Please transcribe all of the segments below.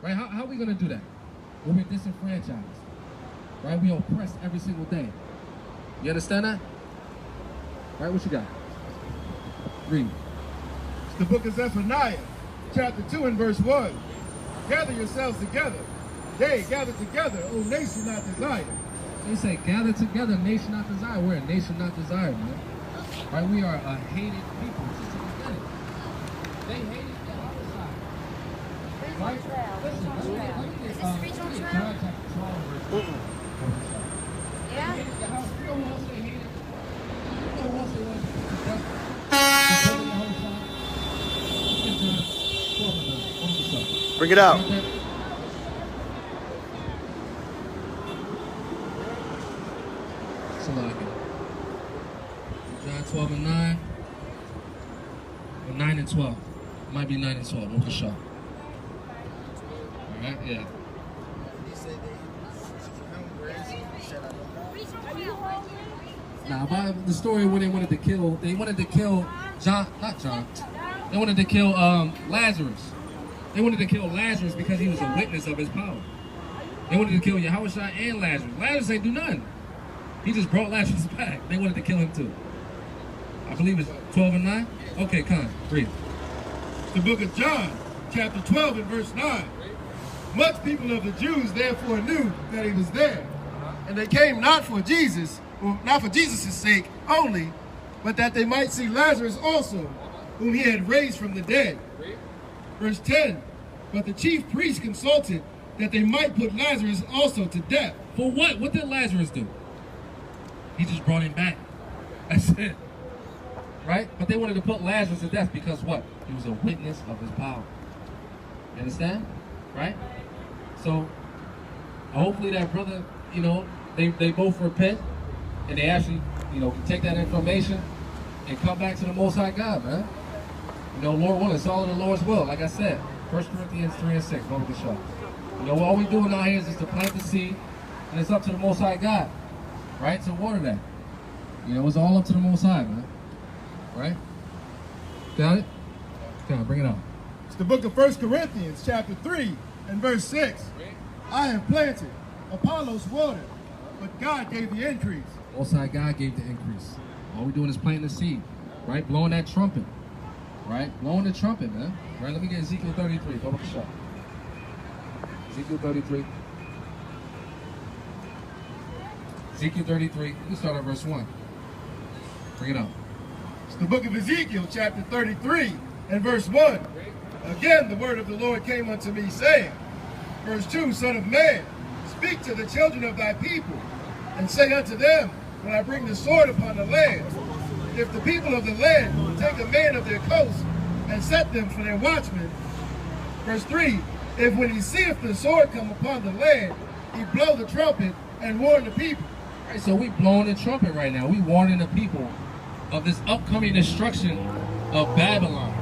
Right? How are we going to do that? When we're disenfranchised. Right? We oppressed every single day. You understand that? Right? What you got? Read. It's the book of Zephaniah, chapter 2 and verse 1. Gather yourselves together. Yea, gather together, O nation not desired. They say, gather together, nation not desired. We're a nation not desired, man. Right? We are a hated people. Just to get it. They hated the other side. Right? Listen, Is this regional John trail? chapter 12, verse 1. Yeah? They hated the house. You know who else they hated? You know who else they wanted to death? Bring it out. John 12 and 9. Or 9 and 12. It might be 9 and 12. Don't be sure. Alright, yeah. Now, about the story when they wanted to kill John, not John. They wanted to kill Lazarus. They wanted to kill Lazarus because he was a witness of his power. They wanted to kill Yahushua and Lazarus. Lazarus ain't do nothing. He just brought Lazarus back. They wanted to kill him too. I believe it's 12 and 9. Okay, come on, read. The book of John, chapter 12 and verse 9. Much people of the Jews therefore knew that he was there. And they came not for Jesus, or not for Jesus' sake only, but that they might see Lazarus also, whom he had raised from the dead. Verse 10. But the chief priests consulted that they might put Lazarus also to death. For what? What did Lazarus do? He just brought him back. That's it. Right? But they wanted to put Lazarus to death because what? He was a witness of his power. You understand? Right? So, hopefully that brother, you know, they both repent and they actually, you know, can take that information and come back to the Most High God, man. You know, Lord willing, it's all in the Lord's will. Like I said, 1 Corinthians 3 and 6, go to the show. You know, all we doing out here is just to plant the seed, and it's up to the Most High God, right, to water that. You know, it's all up to the Most High, man. Right? Got it? Come on, bring it on. It's the book of 1 Corinthians, chapter 3 and verse 6. I have planted, Apollos watered, but God gave the increase. Most High God gave the increase. All we're doing is planting the seed, right? Blowing that trumpet, right? Blowing the trumpet, man. Right? Let me get Ezekiel 33. Go look the shot. Ezekiel 33. Ezekiel 33. You can start at verse 1. Bring it up. It's the book of Ezekiel, chapter 33 and verse 1. Again, the word of the Lord came unto me, saying, verse 2, Son of man, speak to the children of thy people, and say unto them, when I bring the sword upon the land, if the people of the land take a man of their coast and set them for their watchmen. Verse 3, if when he seeth the sword come upon the land, he blow the trumpet and warn the people. All right, so we blowing the trumpet right now. We warning the people of this upcoming destruction of Babylon.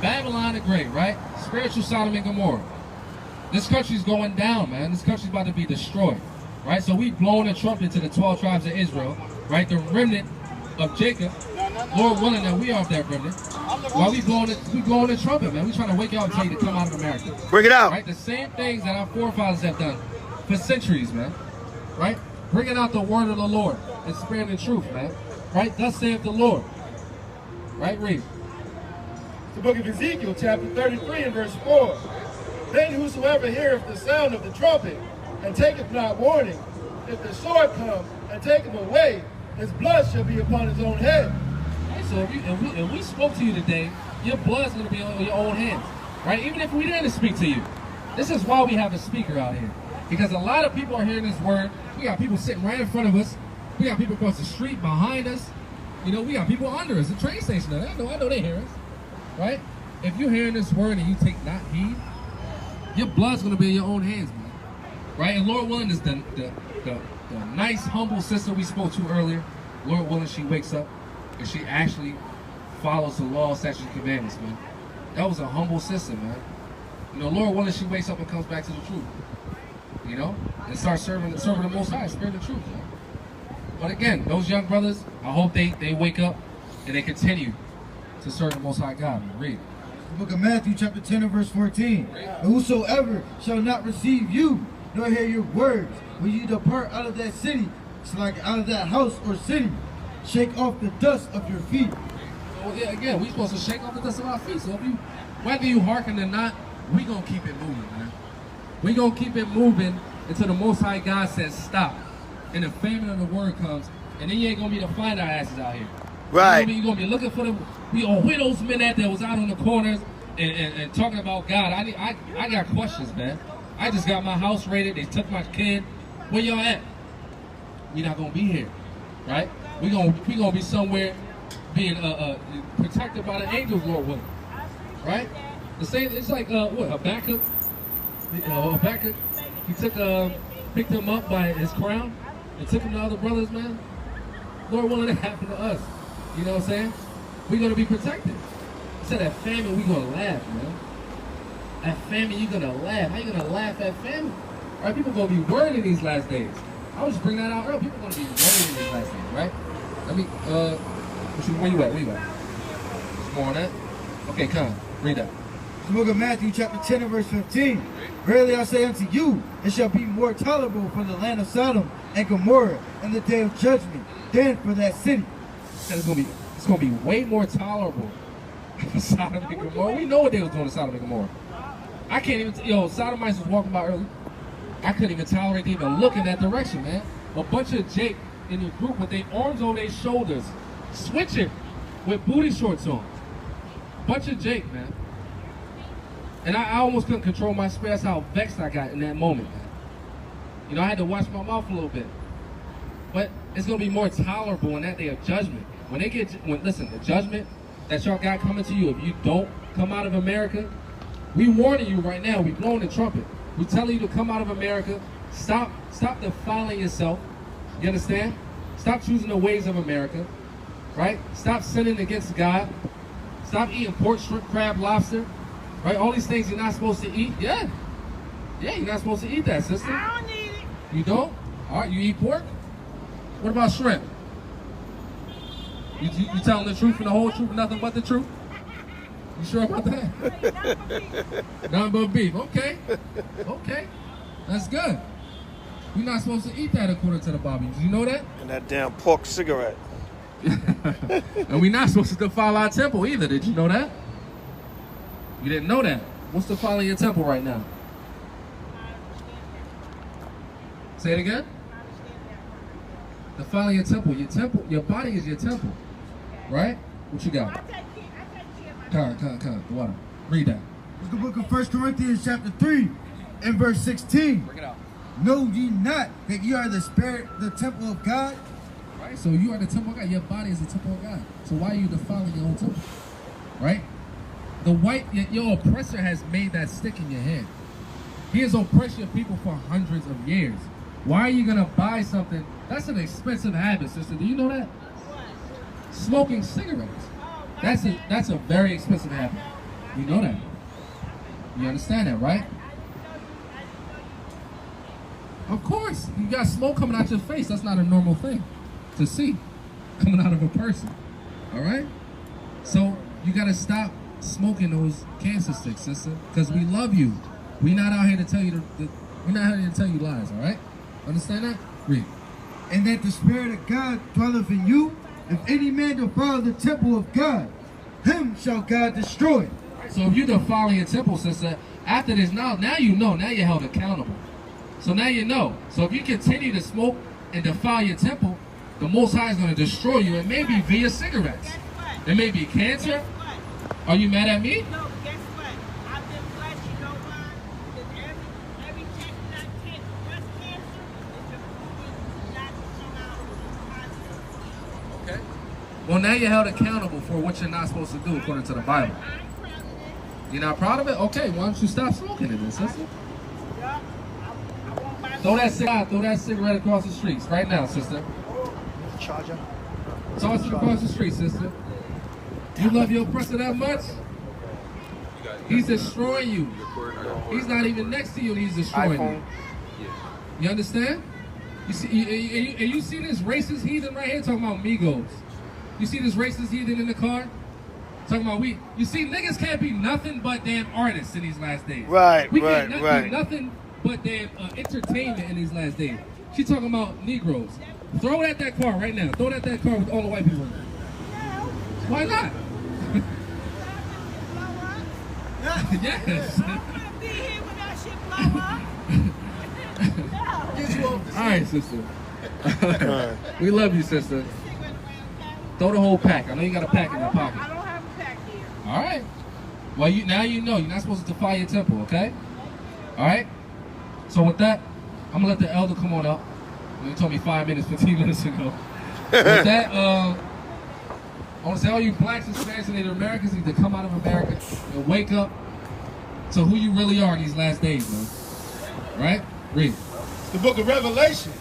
Babylon the Great, right? Spiritual Sodom and Gomorrah. This country's going down, man. This country's about to be destroyed, right? So we blowing a trumpet to the 12 tribes of Israel, right? The remnant of Jacob. Lord willing that we are that remnant. While we blowing the trumpet, man. We trying to wake you up and tell you to come out of America. Bring it out. Right? The same things that our forefathers have done for centuries, man. Right? Bringing out the word of the Lord and spreading the truth, man. Right? Thus saith the Lord. Right? Read. The book of Ezekiel, chapter 33 and verse 4. Then whosoever heareth the sound of the trumpet, and taketh not warning, if the sword come and take him away, his blood shall be upon his own head. Right, so if we spoke to you today, your blood's going to be on your own hands. Right? Even if we didn't speak to you. This is why we have a speaker out here. Because a lot of people are hearing this word. We got people sitting right in front of us. We got people across the street behind us. You know, we got people under us. The train station. I know they hear us. Right? If you're hearing this word and you take not heed, your blood's going to be in your own hands, man. Right? And Lord willing is the nice, humble sister we spoke to earlier. Lord willing, she wakes up and she actually follows the law, statutes, and commandments, man. That was a humble sister, man. You know, Lord willing, she wakes up and comes back to the truth. You know? And starts serving the Most High, spirit of truth, man. But again, those young brothers, I hope they wake up and they continue to serve the Most High God, man. Read. The book of Matthew chapter 10 and verse 14. And whosoever shall not receive you, nor hear your words, when you depart out of that city, it's like out of that house or city, shake off the dust of your feet. So yeah, again, we supposed to shake off the dust of our feet. So if you, whether you hearken or not, we gonna keep it moving, man. We gonna keep it moving until the Most High God says stop, and the famine of the word comes, and then you ain't gonna be to find our asses out here. Right. You're gonna be looking for them. Where those men at that was out on the corners and talking about God. I got questions, man. I just got my house raided. They took my kid. Where y'all at? We not gonna be here, right? We gonna be somewhere being protected by the angels, Lord willing, right? The same. It's like what Habakkuk. Habakkuk. He picked him up by his crown and took him to other brothers, man. Lord willing, that happened to us. You know what I'm saying? We're gonna be protected. He said that famine, we gonna laugh, man. At famine, you're gonna laugh. How you gonna laugh at famine? All right, people gonna be worried in these last days. I was just bringing that out earlier. People gonna be worried in these last days, right? Let me, where you at? Where you at? Some more on that? Okay, come, read that. The book of Matthew chapter 10 and verse 15. Verily I say unto you, it shall be more tolerable for the land of Sodom and Gomorrah in the day of judgment than for that city. It's gonna be way more tolerable for Sodom and Gomorrah. We know what they was doing to Sodom and Gomorrah. I can't even, Sodomites was walking by early. I couldn't even tolerate them even look in that direction, man. A bunch of Jake in the group with their arms over their shoulders, switching with booty shorts on. Bunch of Jake, man. And I almost couldn't control my spirit. That's how vexed I got in that moment, man. You know, I had to watch my mouth a little bit. But it's gonna be more tolerable in that day of judgment. Listen, the judgment that y'all got coming to you, if you don't come out of America, we warning you right now. We blowing the trumpet. We telling you to come out of America. Stop defiling yourself. You understand? Stop choosing the ways of America, right? Stop sinning against God. Stop eating pork, shrimp, crab, lobster, right? All these things you're not supposed to eat. Yeah, you're not supposed to eat that, sister. I don't need it. You don't? All right, you eat pork? What about shrimp? You telling the truth and the whole truth, nothing but the truth? You sure about that? Nothing but beef. Okay. That's good. We're not supposed to eat that according to the Bible. Did you know that? And that damn pork cigarette. And we're not supposed to defile our temple either. Did you know that? You didn't know that. What's defiling your temple right now? Say it again. Defiling your temple. Your body is your temple. Right? What you got? Come. The water. Read that. It's the book of 1 Corinthians chapter 3 and verse 16. Bring it out. Know ye not that ye are the spirit, the temple of God? Right? So you are the temple of God. Your body is the temple of God. So why are you defiling your own temple? Right? Your oppressor has made that stick in your hand. He has oppressed your people for hundreds of years. Why are you going to buy something? That's an expensive habit, sister. Do you know that? Smoking cigarettes. That's a very expensive habit. You know that. You understand that, right? Of course. You got smoke coming out your face. That's not a normal thing to see coming out of a person. All right? So you got to stop smoking those cancer sticks, sister, because we love you. We're not out here to tell you we're not out here to tell you lies, all right? Understand that? Read. And that the Spirit of God dwelleth in you. If any man defile the temple of God, him shall God destroy. So if you defile your temple, sister, after this, now you know, now you're held accountable. So now you know. So if you continue to smoke and defile your temple, the Most High is going to destroy you. It may be via cigarettes. It may be cancer. Are you mad at me? No, guess what? I've been blessed, you know why? Because every check that I take for breast cancer is a movie not to come out with positive. Okay. Well, now you're held accountable for what you're not supposed to do according to the Bible. I'm proud of it. You're not proud of it? Okay, why don't you stop smoking it then, sister? Yeah, I won't buy Throw that cigarette across the streets right now, sister. Charger. Toss it across the street, sister. You love your oppressor that much? He's destroying you. He's not even next to you and he's destroying you. You understand? You see, you see this racist heathen right here talking about Migos. You see this racist heathen in the car? Talking about you see, niggas can't be nothing but damn artists in these last days. Right, we right, can't right. do nothing but damn entertainment in these last days. She talking about Negroes. Throw it at that car right now. Throw it at that car with all the white people in it. Why not? Yes. Be here when that shit blow up. All right, sister. We love you, sister. Throw the whole pack. I know you got a pack in your pocket. I don't have a pack here. All right. Well, now you know. You're not supposed to defy your temple, okay? All right? So with that, I'm going to let the elder come on up. You told me 5 minutes, 15 minutes ago. With that, I want to say all you blacks, Hispanics, and Native Americans need to come out of America and wake up to who you really are in these last days, man. All right? Read. The book of Revelation,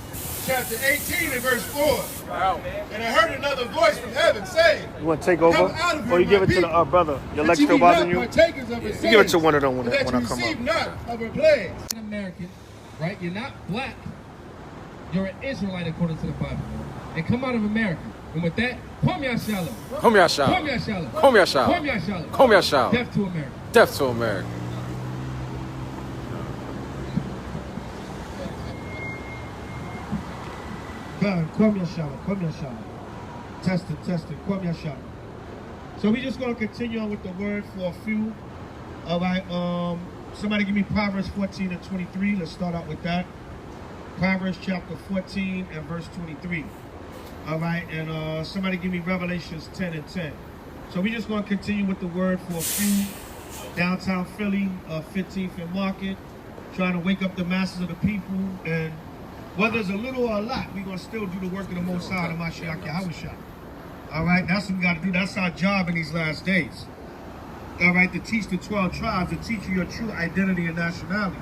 chapter 18 and verse 4. Wow. And I heard another voice from heaven saying, You want to take over? Come out of here, Or you give my it to the people, brother? Your that leg ye still be not bothering you? partakers of her You give it to sins, one of them when and that I you come receive up. not of her plagues. An American, right? You're not black. You're an Israelite according to the Bible. And come out of America. And with that, Kwame Ashala. Come here, Shaw. Kwame Ashala. Come here, Shaw. Kwame Ashala. Come here, Shaw. Death to America. Death to America. God, Kwame Ashala, Kwame Ashala. Testing, Kwame Ashala. So we just gonna continue on with the word for a few. All right, somebody give me Proverbs 14 and 23. Let's start out with that. Proverbs chapter 14 and verse 23. All right, and somebody give me Revelations 10 and 10. So we just gonna continue with the word for a few. Downtown Philly, 15th and Market, trying to wake up the masses of the people, and whether it's a little or a lot, we're going to still do the work of the Most High, the Mashiach Yahushua. All right, that's what we got to do. That's our job in these last days. All right, to teach the 12 tribes, to teach you your true identity and nationality.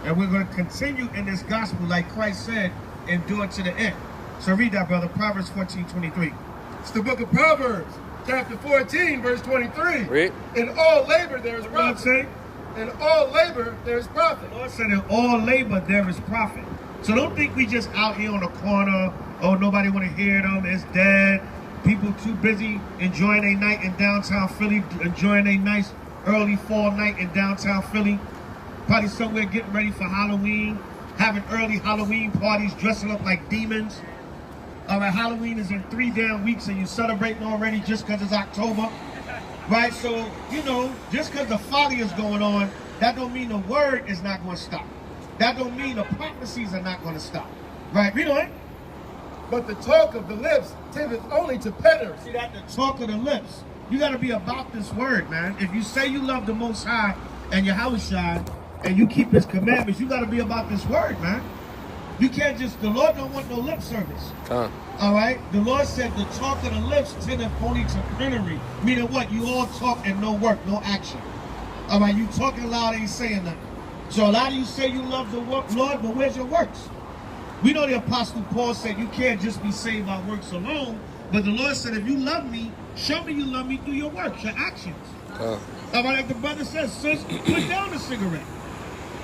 And we're going to continue in this gospel, like Christ said, and do it to the end. So read that, brother, Proverbs 14:23. It's the book of Proverbs, chapter 14, verse 23. Read. In all labor there is What I'm profit. saying? In all labor there is profit. The Lord said, in all labor there is profit. So don't think we just out here on the corner, oh, nobody want to hear them, it's dead. People too busy enjoying a night in downtown Philly, enjoying a nice early fall night in downtown Philly. Probably somewhere getting ready for Halloween, having early Halloween parties, dressing up like demons. All right, Halloween is in 3 damn weeks and you celebrating already just because it's October. Right, so, you know, just because the folly is going on, that don't mean the word is not going to stop. That don't mean the prophecies are not going to stop. Right, read on. But the talk of the lips tendeth only to peddlers. See that? The talk of the lips. You got to be about this word, man. If you say you love the Most High and Yahushua and you keep His commandments, you got to be about this word, man. You can't just, the Lord don't want no lip service. All right? The Lord said the talk of the lips tendeth only to penury. Meaning what? You all talk and no work, no action. All right? You talking loud, ain't saying nothing. So a lot of you say you love the Lord, but where's your works? We know the Apostle Paul said you can't just be saved by works alone, but the Lord said if you love me, show me you love me through your works, your actions. All right, like the brother says, sis, put down the cigarette.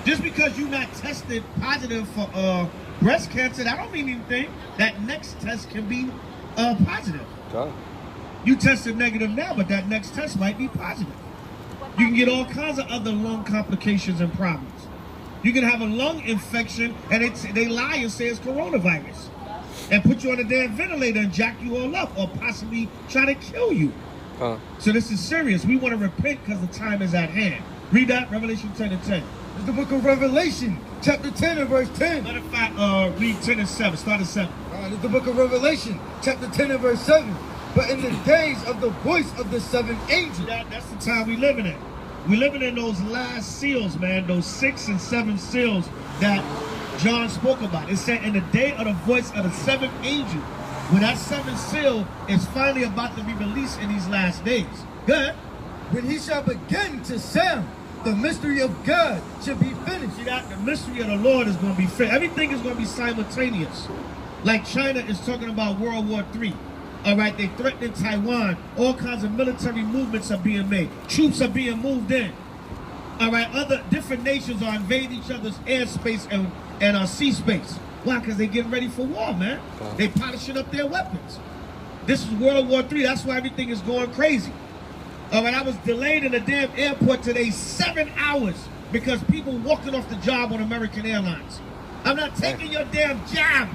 Just because you're not tested positive for breast cancer, that don't mean anything. That next test can be positive. You tested negative now, but that next test might be positive. You can get all kinds of other lung complications and problems. You can have a lung infection, and they lie and say it's coronavirus, and put you on a damn ventilator and jack you all up, or possibly try to kill you. So this is serious. We want to repent because the time is at hand. Read that, Revelation 10 and 10. It's the book of Revelation, chapter 10 and verse 10. Matter of fact, read 10 and 7. Start at 7. It's the book of Revelation, chapter 10 and verse 7. But in the days of the voice of the 7th angel. That's the time we living in. We living in those last seals, man. Those 6 and 7 seals that John spoke about. It said in the day of the voice of the 7th angel, when that 7th seal is finally about to be released in these last days. Good. When he shall begin to sound, the mystery of God shall be finished. See that? The mystery of the Lord is going to be finished. Everything is going to be simultaneous. Like China is talking about World War III. All right, they threatening Taiwan. All kinds of military movements are being made. Troops are being moved in. All right, other different nations are invading each other's airspace and sea space. Why? Because they're getting ready for war, man. They polishing up their weapons. This is World War III. That's why everything is going crazy. All right, I was delayed in the damn airport today 7 hours because people walking off the job on American Airlines. I'm not taking your damn job.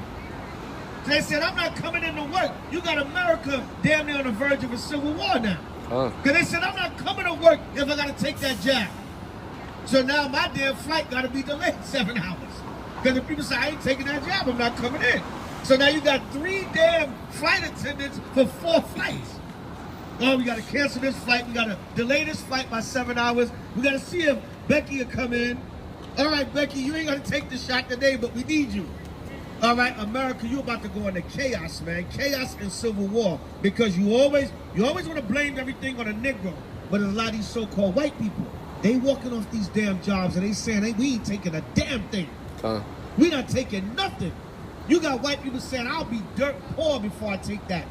They said, I'm not coming into work. You got America damn near on the verge of a civil war now. Because they said, I'm not coming to work if I got to take that job. So now my damn flight got to be delayed 7 hours. Because the people say, I ain't taking that job, I'm not coming in. So now you got 3 damn flight attendants for 4 flights. Oh, we got to cancel this flight. We got to delay this flight by 7 hours. We got to see if Becky will come in. All right, Becky, you ain't going to take the shot today, but we need you. All right, America, you about to go into chaos, man. Chaos and civil war. Because you always want to blame everything on a Negro. But there's a lot of these so-called white people. They walking off these damn jobs and they saying, hey, we ain't taking a damn thing. We not taking nothing. You got white people saying, I'll be dirt poor before I take that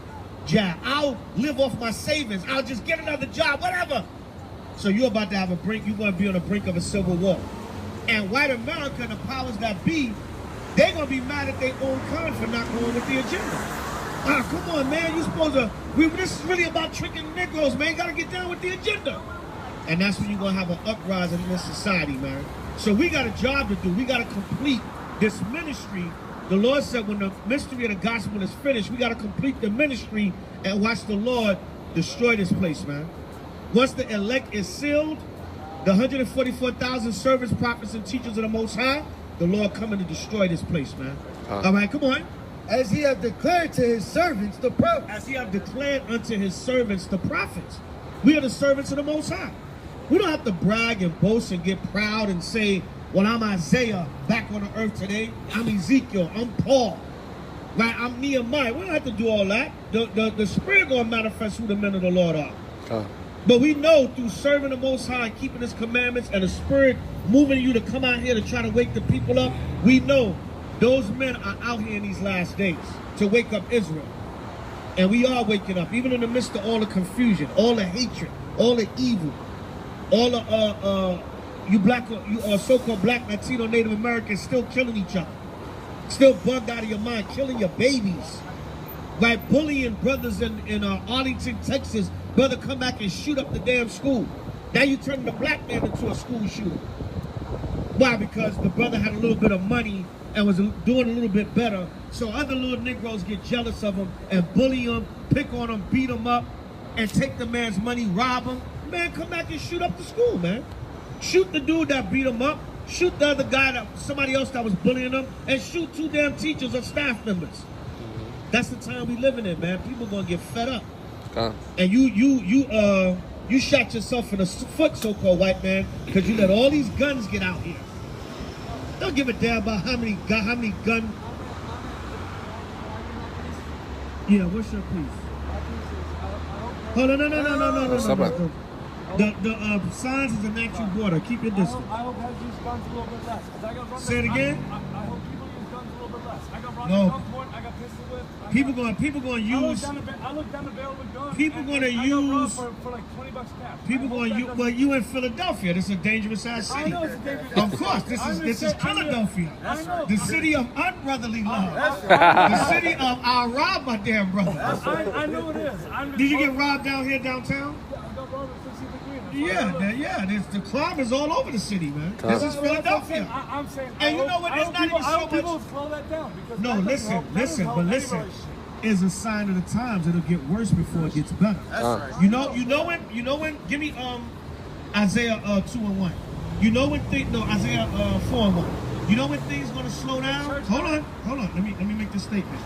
job. I'll live off my savings. I'll just get another job, whatever. So you're about to have a brink. You're going to be on the brink of a civil war. And white America and the powers that be, they're going to be mad at their own kind for not going with the agenda. Ah, come on, man. You supposed to... this is really about tricking Negroes, man. You got to get down with the agenda. And that's when you're going to have an uprising in this society, man. So we got a job to do. We got to complete this ministry. The Lord said when the mystery of the gospel is finished, we got to complete the ministry and watch the Lord destroy this place, man. Once the elect is sealed, the 144,000 servants, prophets, and teachers of the Most High, the Lord coming to destroy this place, man. All right, come on. As he hath declared to his servants, the prophets. As he hath declared unto his servants, the prophets. We are the servants of the Most High. We don't have to brag and boast and get proud and say, well, I'm Isaiah back on the earth today. I'm Ezekiel. I'm Paul. Right? I'm Nehemiah. We don't have to do all that. The Spirit going to manifest who the men of the Lord are. But we know through serving the Most High, keeping His commandments, and the Spirit moving you to come out here to try to wake the people up, we know those men are out here in these last days to wake up Israel. And we are waking up, even in the midst of all the confusion, all the hatred, all the evil, all the you so-called black, Latino, Native Americans still killing each other, still bugged out of your mind, killing your babies, right? Bullying brothers in Arlington, Texas. Brother come back and shoot up the damn school. Now you turn the black man into a school shooter. Why? Because the brother had a little bit of money and was doing a little bit better. So other little Negroes get jealous of him and bully him, pick on him, beat him up, and take the man's money, rob him. Man, come back and shoot up the school, man. Shoot the dude that beat him up. Shoot the other guy, somebody else that was bullying him, and shoot 2 damn teachers or staff members. That's the time we living in, man. People gonna get fed up. And you shot yourself in the foot, so-called white man, because you let all these guns get out here. Don't give a damn about how many gun. Yeah, what's your piece? Oh no. The signs is a natural border. Keep your distance. I hope have use guns a little bit less. I got Say it again. I hope people use guns a little bit less. I got No. I got pistol whip. People gonna use. I look down the barrel with guns. People gonna I use. for like $20 cash. People gonna use. Well, you in Philadelphia. This is a dangerous ass city. I know it's a dangerous. Of course, this is Philadelphia. That's right. The city of unbrotherly love. That's The city of I'll rob my damn brother. I know it is. Did you get robbed down here downtown? I got robbed at 60th Degree. Yeah. The crime is all over the city, man. This is Philadelphia. I'm saying. And you know what? It's not even so People much. slow that down because No, that listen. doesn't help Listen. anybody. Is a sign of the times. It'll get worse before it gets better. That's right. You know when. Give me Isaiah 2:1. You know when Isaiah 4:1. You know when things gonna slow down? Hold on. Let me make this statement.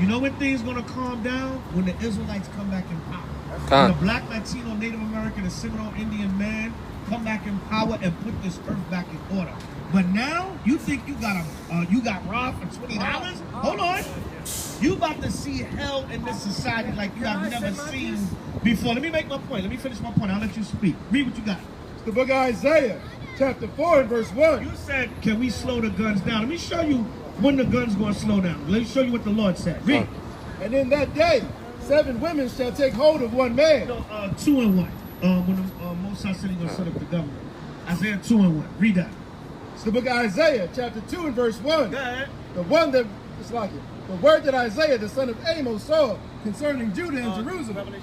You know when things gonna calm down? When the Israelites come back in power. When the black, Latino, Native American, and Seminole Indian man come back in power and put this earth back in order. But now you think you got robbed for $20? Hold on. You about to see hell in this society like you have never seen before. Let me make my point. Let me finish my point. I'll let you speak. Read what you got. It's the book of Isaiah, chapter 4 and verse 1. You said, can we slow the guns down? Let me show you when the gun's going to slow down. Let me show you what the Lord said. Read. And in that day, 7 women shall take hold of one man. 2 and 1. When the Most High said he's going to set up the government. Isaiah 2 and 1. Read that. It's the book of Isaiah, chapter 2 and verse 1. Go ahead. The one that, it's like it. The word that Isaiah, the son of Amos, saw concerning Judah and Jerusalem.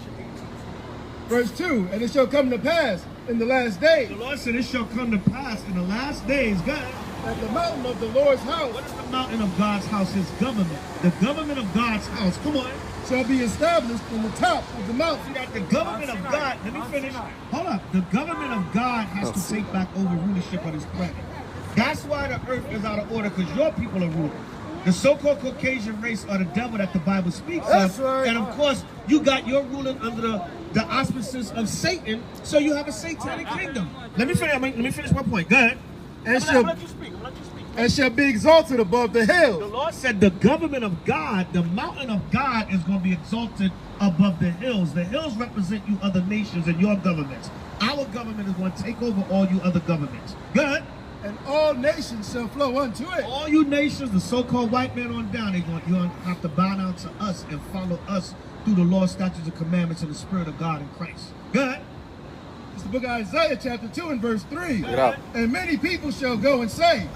Verse 2, and it shall come to pass in the last days The Lord said it shall come to pass in the last days, God. that the mountain of the Lord's house What is the mountain of God's house? His government. The government of God's house. Come on. shall be established in the top of the mountain. See that the government of God, let me finish. Hold up. The government of God has to take back over rulership of his planet. That's why the earth is out of order, because your people are ruling. The so-called Caucasian race are the devil that the Bible speaks That's of. right. And of course, you got your ruling under the auspices of Satan, so you have a satanic kingdom. Let me finish my point. Go ahead. And I'm shall, gonna let you speak. I'm gonna let you speak. and shall be exalted above the The hills. Lord said the government of God, the mountain of God is going to be exalted above the hills. The hills represent you other nations and your governments. Our government is going to take over all you other governments. Good. And all nations shall flow unto it. All you nations, the so-called white man on down, you're going to have to bow down to us and follow us through the law, statutes, and commandments of the Spirit of God in Christ. Good. It's the book of Isaiah chapter 2 and verse 3. Get up. And many people shall go and say,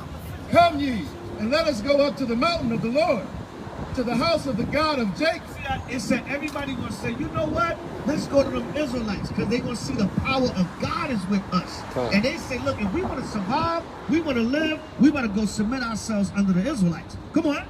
come ye, and let us go up to the mountain of the Lord, to the house of the God of Jacob. See, it said everybody going to say, you know what? Let's go to them Israelites, because they're going to see the power of God is with us. And they say, look, if we want to survive, we want to live, we want to go submit ourselves under the Israelites. Come on.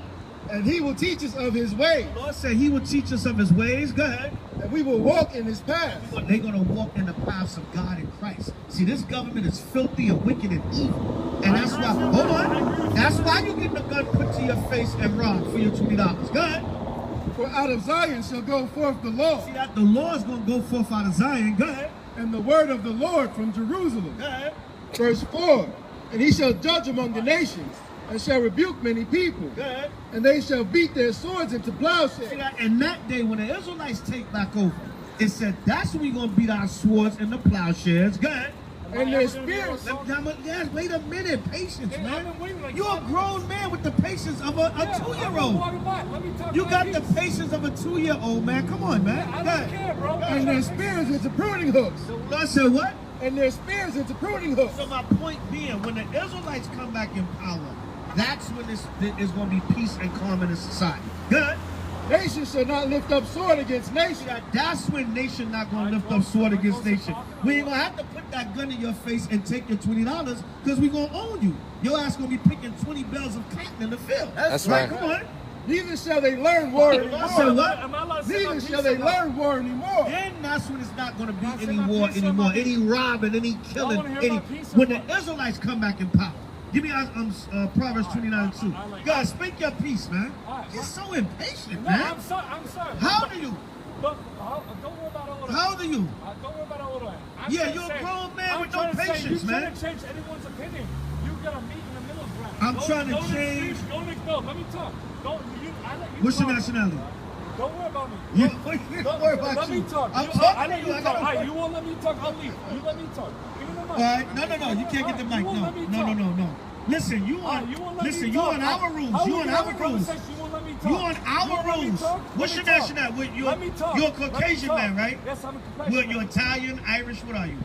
And he will teach us of his ways, The Lord said he will teach us of his ways. Go ahead. and we will walk in his paths. They're going to walk in the paths of God in Christ. See, this government is filthy and wicked and evil. And that's why, hold on, that's why you get the gun put to your face and robbed for your $20. Go ahead. For out of Zion shall go forth the law, See that the law is going to go forth out of Zion. Go ahead. and the word of the Lord from Jerusalem. Go ahead. Verse 4, and he shall judge among the nations, and shall rebuke many people, Go ahead. and they shall beat their swords into See plowshares. that? And that day when the Israelites take back over, it said that's when we're going to beat our swords and the plowshares. Go ahead. And their spirits, Yes, wait a minute. Patience, man. You're a grown man with the patience of a 2-year-old. You got the patience of a 2-year-old, man. Come on, man. Go ahead. and their spears into pruning hooks, I said what? and their spears into pruning hooks. So my point being, when the Israelites come back in power, that's when this is going to be peace and calm in the society. Good. Nation shall not lift up sword against nation. That's when nation not going to lift up sword against nation. We ain't going to have to put that gun in your face and take your $20 because we going to own you. Your ass going to be picking 20 bales of cotton in the field. That's right. Come on. Neither shall they learn war I said anymore. what? Neither shall they learn war anymore. Then that's when it's not going to be any war anymore, any robbing, any killing, when the Israelites come back in power. Give me Proverbs 29:2. God, speak your peace, man. You're so impatient, man. I'm sorry. How old are you? Look, don't worry about all of that. How old are you? Don't worry about all of that. Yeah, you're a grown man with no patience, you man. shouldn't change anyone's opinion. You gotta meet in the middle ground. I'm trying to change. Don't let me talk. I let you What's talk. your nationality? Don't worry about me. You don't worry about Let you. me talk. I'm I talking let to you you. talk. All right, you won't let me talk. I'll leave. You let me talk. Give me the mic. All right, no. You can't get the mic. No. Listen, you on our rules. You on our rules. You on our rules. What's your nationality? You're a Caucasian man, right? Yes, I'm a Caucasian. You're Italian, Irish. What are you?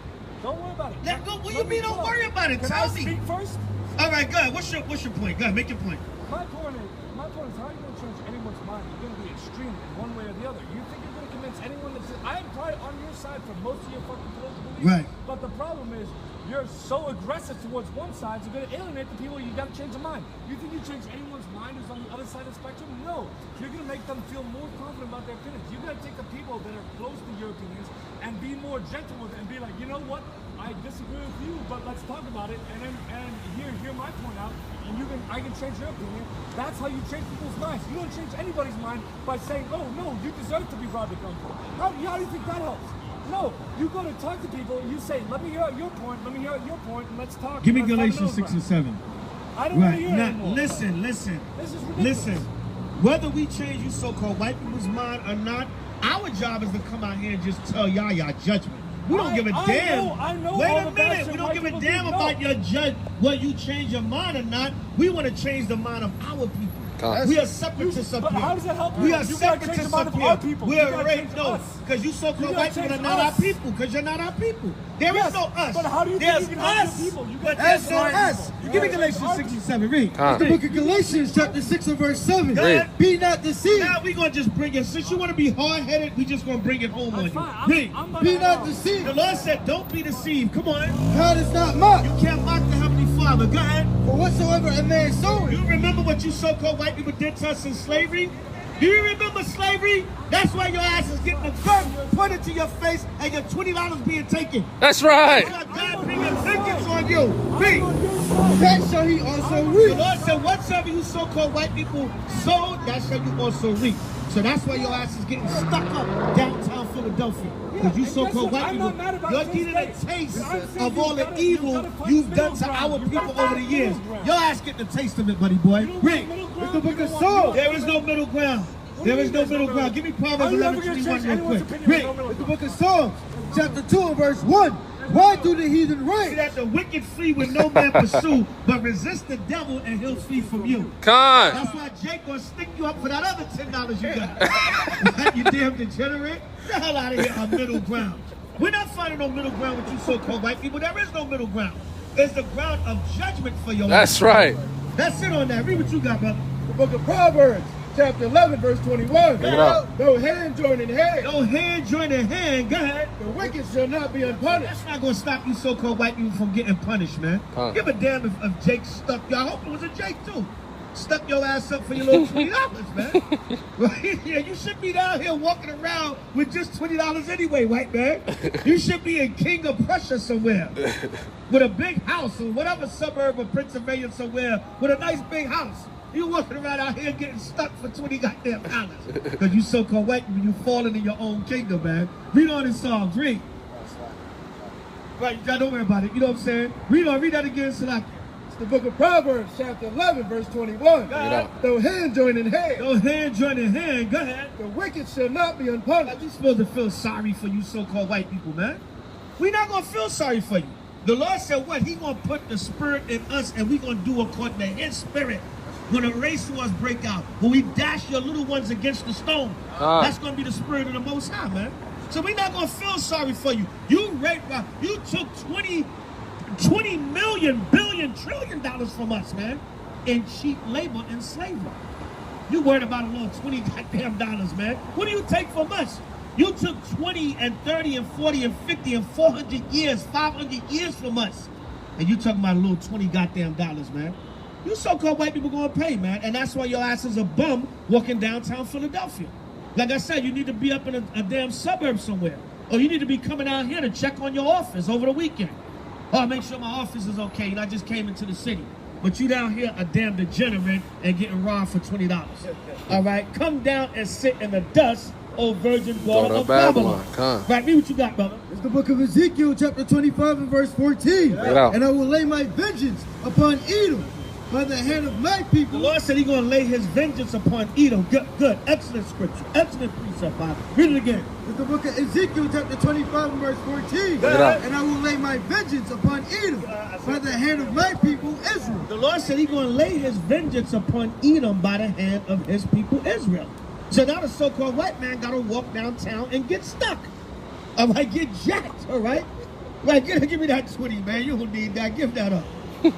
Don't worry about it. What do you mean? Don't worry about it. Can Tell I me. speak first? All right, go ahead. What's your point? Go ahead, make your point. My point is, how are you going to change anyone's mind? You're going to be extreme in one way or the other. You think you're going to convince anyone that's... I'm probably on your side for most of your fucking political beliefs. Right. But the problem is, you're so aggressive towards one side, so you're going to alienate the people. You got to change their mind. You think you change anyone's mind who's on the other side of the spectrum? No. You're going to make them feel more confident about their opinions. You got to take the people that are close to your opinions and be more gentle with it and be like, you know what? I disagree with you, but let's talk about it. And hear my point out, and I can change your opinion. That's how you change people's minds. You don't change anybody's mind by saying, oh no, you deserve to be robbed at gunpoint. How do you think that helps? No, you go to talk to people and you say, let me hear out your point, and let's talk. Give me Let's have Galatians another 6 and 7. I don't want to Right. hear it Now, anymore. listen. This is ridiculous. Listen. Whether we change you so-called white people's mind or not, our job is to come out here and just tell y'all judgment. We don't give a damn. I know Wait all a the bad minute. shit We don't white give a people damn do. about No. your judge, whether you change your mind or not. We want to change the mind of our people. We are separatists up But here. how does that help you? We are You gotta change the separatists mind up of here. our people. We You are gotta right. change No, us. Because you so-called You white gotta people are change not our us. people. Because you're not our people. There is no us. But how do you think There's you can help us. your people? You But got there's to no help us. people. Give me Galatians 6 and 7. Read. The book of Galatians, chapter 6 and verse 7. Read. Be not deceived. Now we're going to just bring it. Since you want to be hard-headed, we just going to bring it home on That's you. fine. Read. I'm about Be to not help. deceived. The Lord said, don't be deceived. Come on. God is not mocked. You can't mock the Heavenly Father. Go ahead. For whatsoever a man soweth, You remember what you so-called white people did to us in slavery? Do you remember slavery? That's why your ass is getting a gun pointed to your face and your $20 being taken. That's right. You got God bringing vengeance on you. Read. that shall he also The reap. Lord said, whatsoever you so-called white people sowed, that shall you also reap. So that's why your ass is getting stuck up downtown Philadelphia. Because you and so-called guess what? white I'm people, not mad about you're this getting a state. taste I'm saying of you all the gotta- evil you gotta find you've middle done to ground. our You people gotta over the find years. middle ground. Your ass getting a taste of it, buddy boy. You don't want Read. middle It's ground, the book you of don't want Psalms. There is no middle ground. There is no middle ground. Give me How Proverbs you ever 11:21 gonna change real anyone's quick. opinion with Read. no middle It's the ground? book of Psalms, chapter 2 and verse 1. Why do the heathen See reign? that the wicked flee when no man pursue, but resist the devil and he'll flee from you. Con. That's why Jake gonna stick you up for that other $10 you got. You damn degenerate. Get the hell out of here, a middle ground. We're not finding no middle ground with you so-called white people. There is no middle ground. It's the ground of judgment for your That's life. right. That's it on that. Read what you got, brother. The book of Proverbs, chapter 11, verse 21. Pick it up. No hand joining hand. No hand joining hand. Go ahead. The wicked shall not be unpunished. That's not gonna stop you so-called white people from getting punished, man. Give a damn if Jake stuck you. I hope it was a Jake too. Stuck your ass up for your little $20, man. Right? Yeah, you should be down here walking around with just $20 anyway, white man. You should be in King of Prussia somewhere. With a big house or whatever suburb of Pennsylvania somewhere with a nice big house. You walking around out here getting stuck for $20 goddamn dollars. Because you so-called white people, you falling in your own kingdom, man. Read on in Psalms, read. Right, don't worry about it. You know what I'm saying? Read that again, Salaki. It's the book of Proverbs, chapter 11, verse 21. Go ahead. No hand joining hand. No hand joining hand. Go ahead. The wicked shall not be Like, unpunished. we supposed to feel sorry for you so-called white people, man. We're not going to feel sorry for you. The Lord said what? He going to put the spirit in us and we going to do according to his spirit. When a race wars break out, when we dash your little ones against the stone, that's going to be the spirit of the Most High, man. So we're not going to feel sorry for you. You took $20 million, billion, trillion dollars from us, man, in cheap labor and slavery. You worried about a little $20 goddamn dollars, man. What do you take from us? You took 20 and 30 and 40 and 50 and 400 years, 500 years from us. And you talking about a little 20 goddamn dollars, man. You so-called white people gonna pay, man. And that's why your ass is a bum walking downtown Philadelphia. Like I said, you need to be up in a damn suburb somewhere. Or you need to be coming out here to check on your office over the weekend. Oh, make sure my office is okay and I just came into the city. But you down here a damn degenerate and getting robbed for $20. All right? Come down and sit in the dust, O virgin daughter of Babylon. Right, read what you got, brother. It's the book of Ezekiel, chapter 25 and verse 14. And I will lay my vengeance upon Edom by the hand of my The people. Lord said he's going to lay his vengeance upon Edom. Good. Excellent scripture. Excellent precept, Father. Read it again. It's the book of Ezekiel, chapter 25 and verse 14. it up. And I will lay my vengeance upon Edom by the hand of my people Israel. The Lord said he's going to lay his vengeance upon Edom by the hand of his people Israel. So now the so-called white man got to walk downtown and get stuck. I might get jacked, all right? Like, give me that 20, man. You don't need that. Give that up.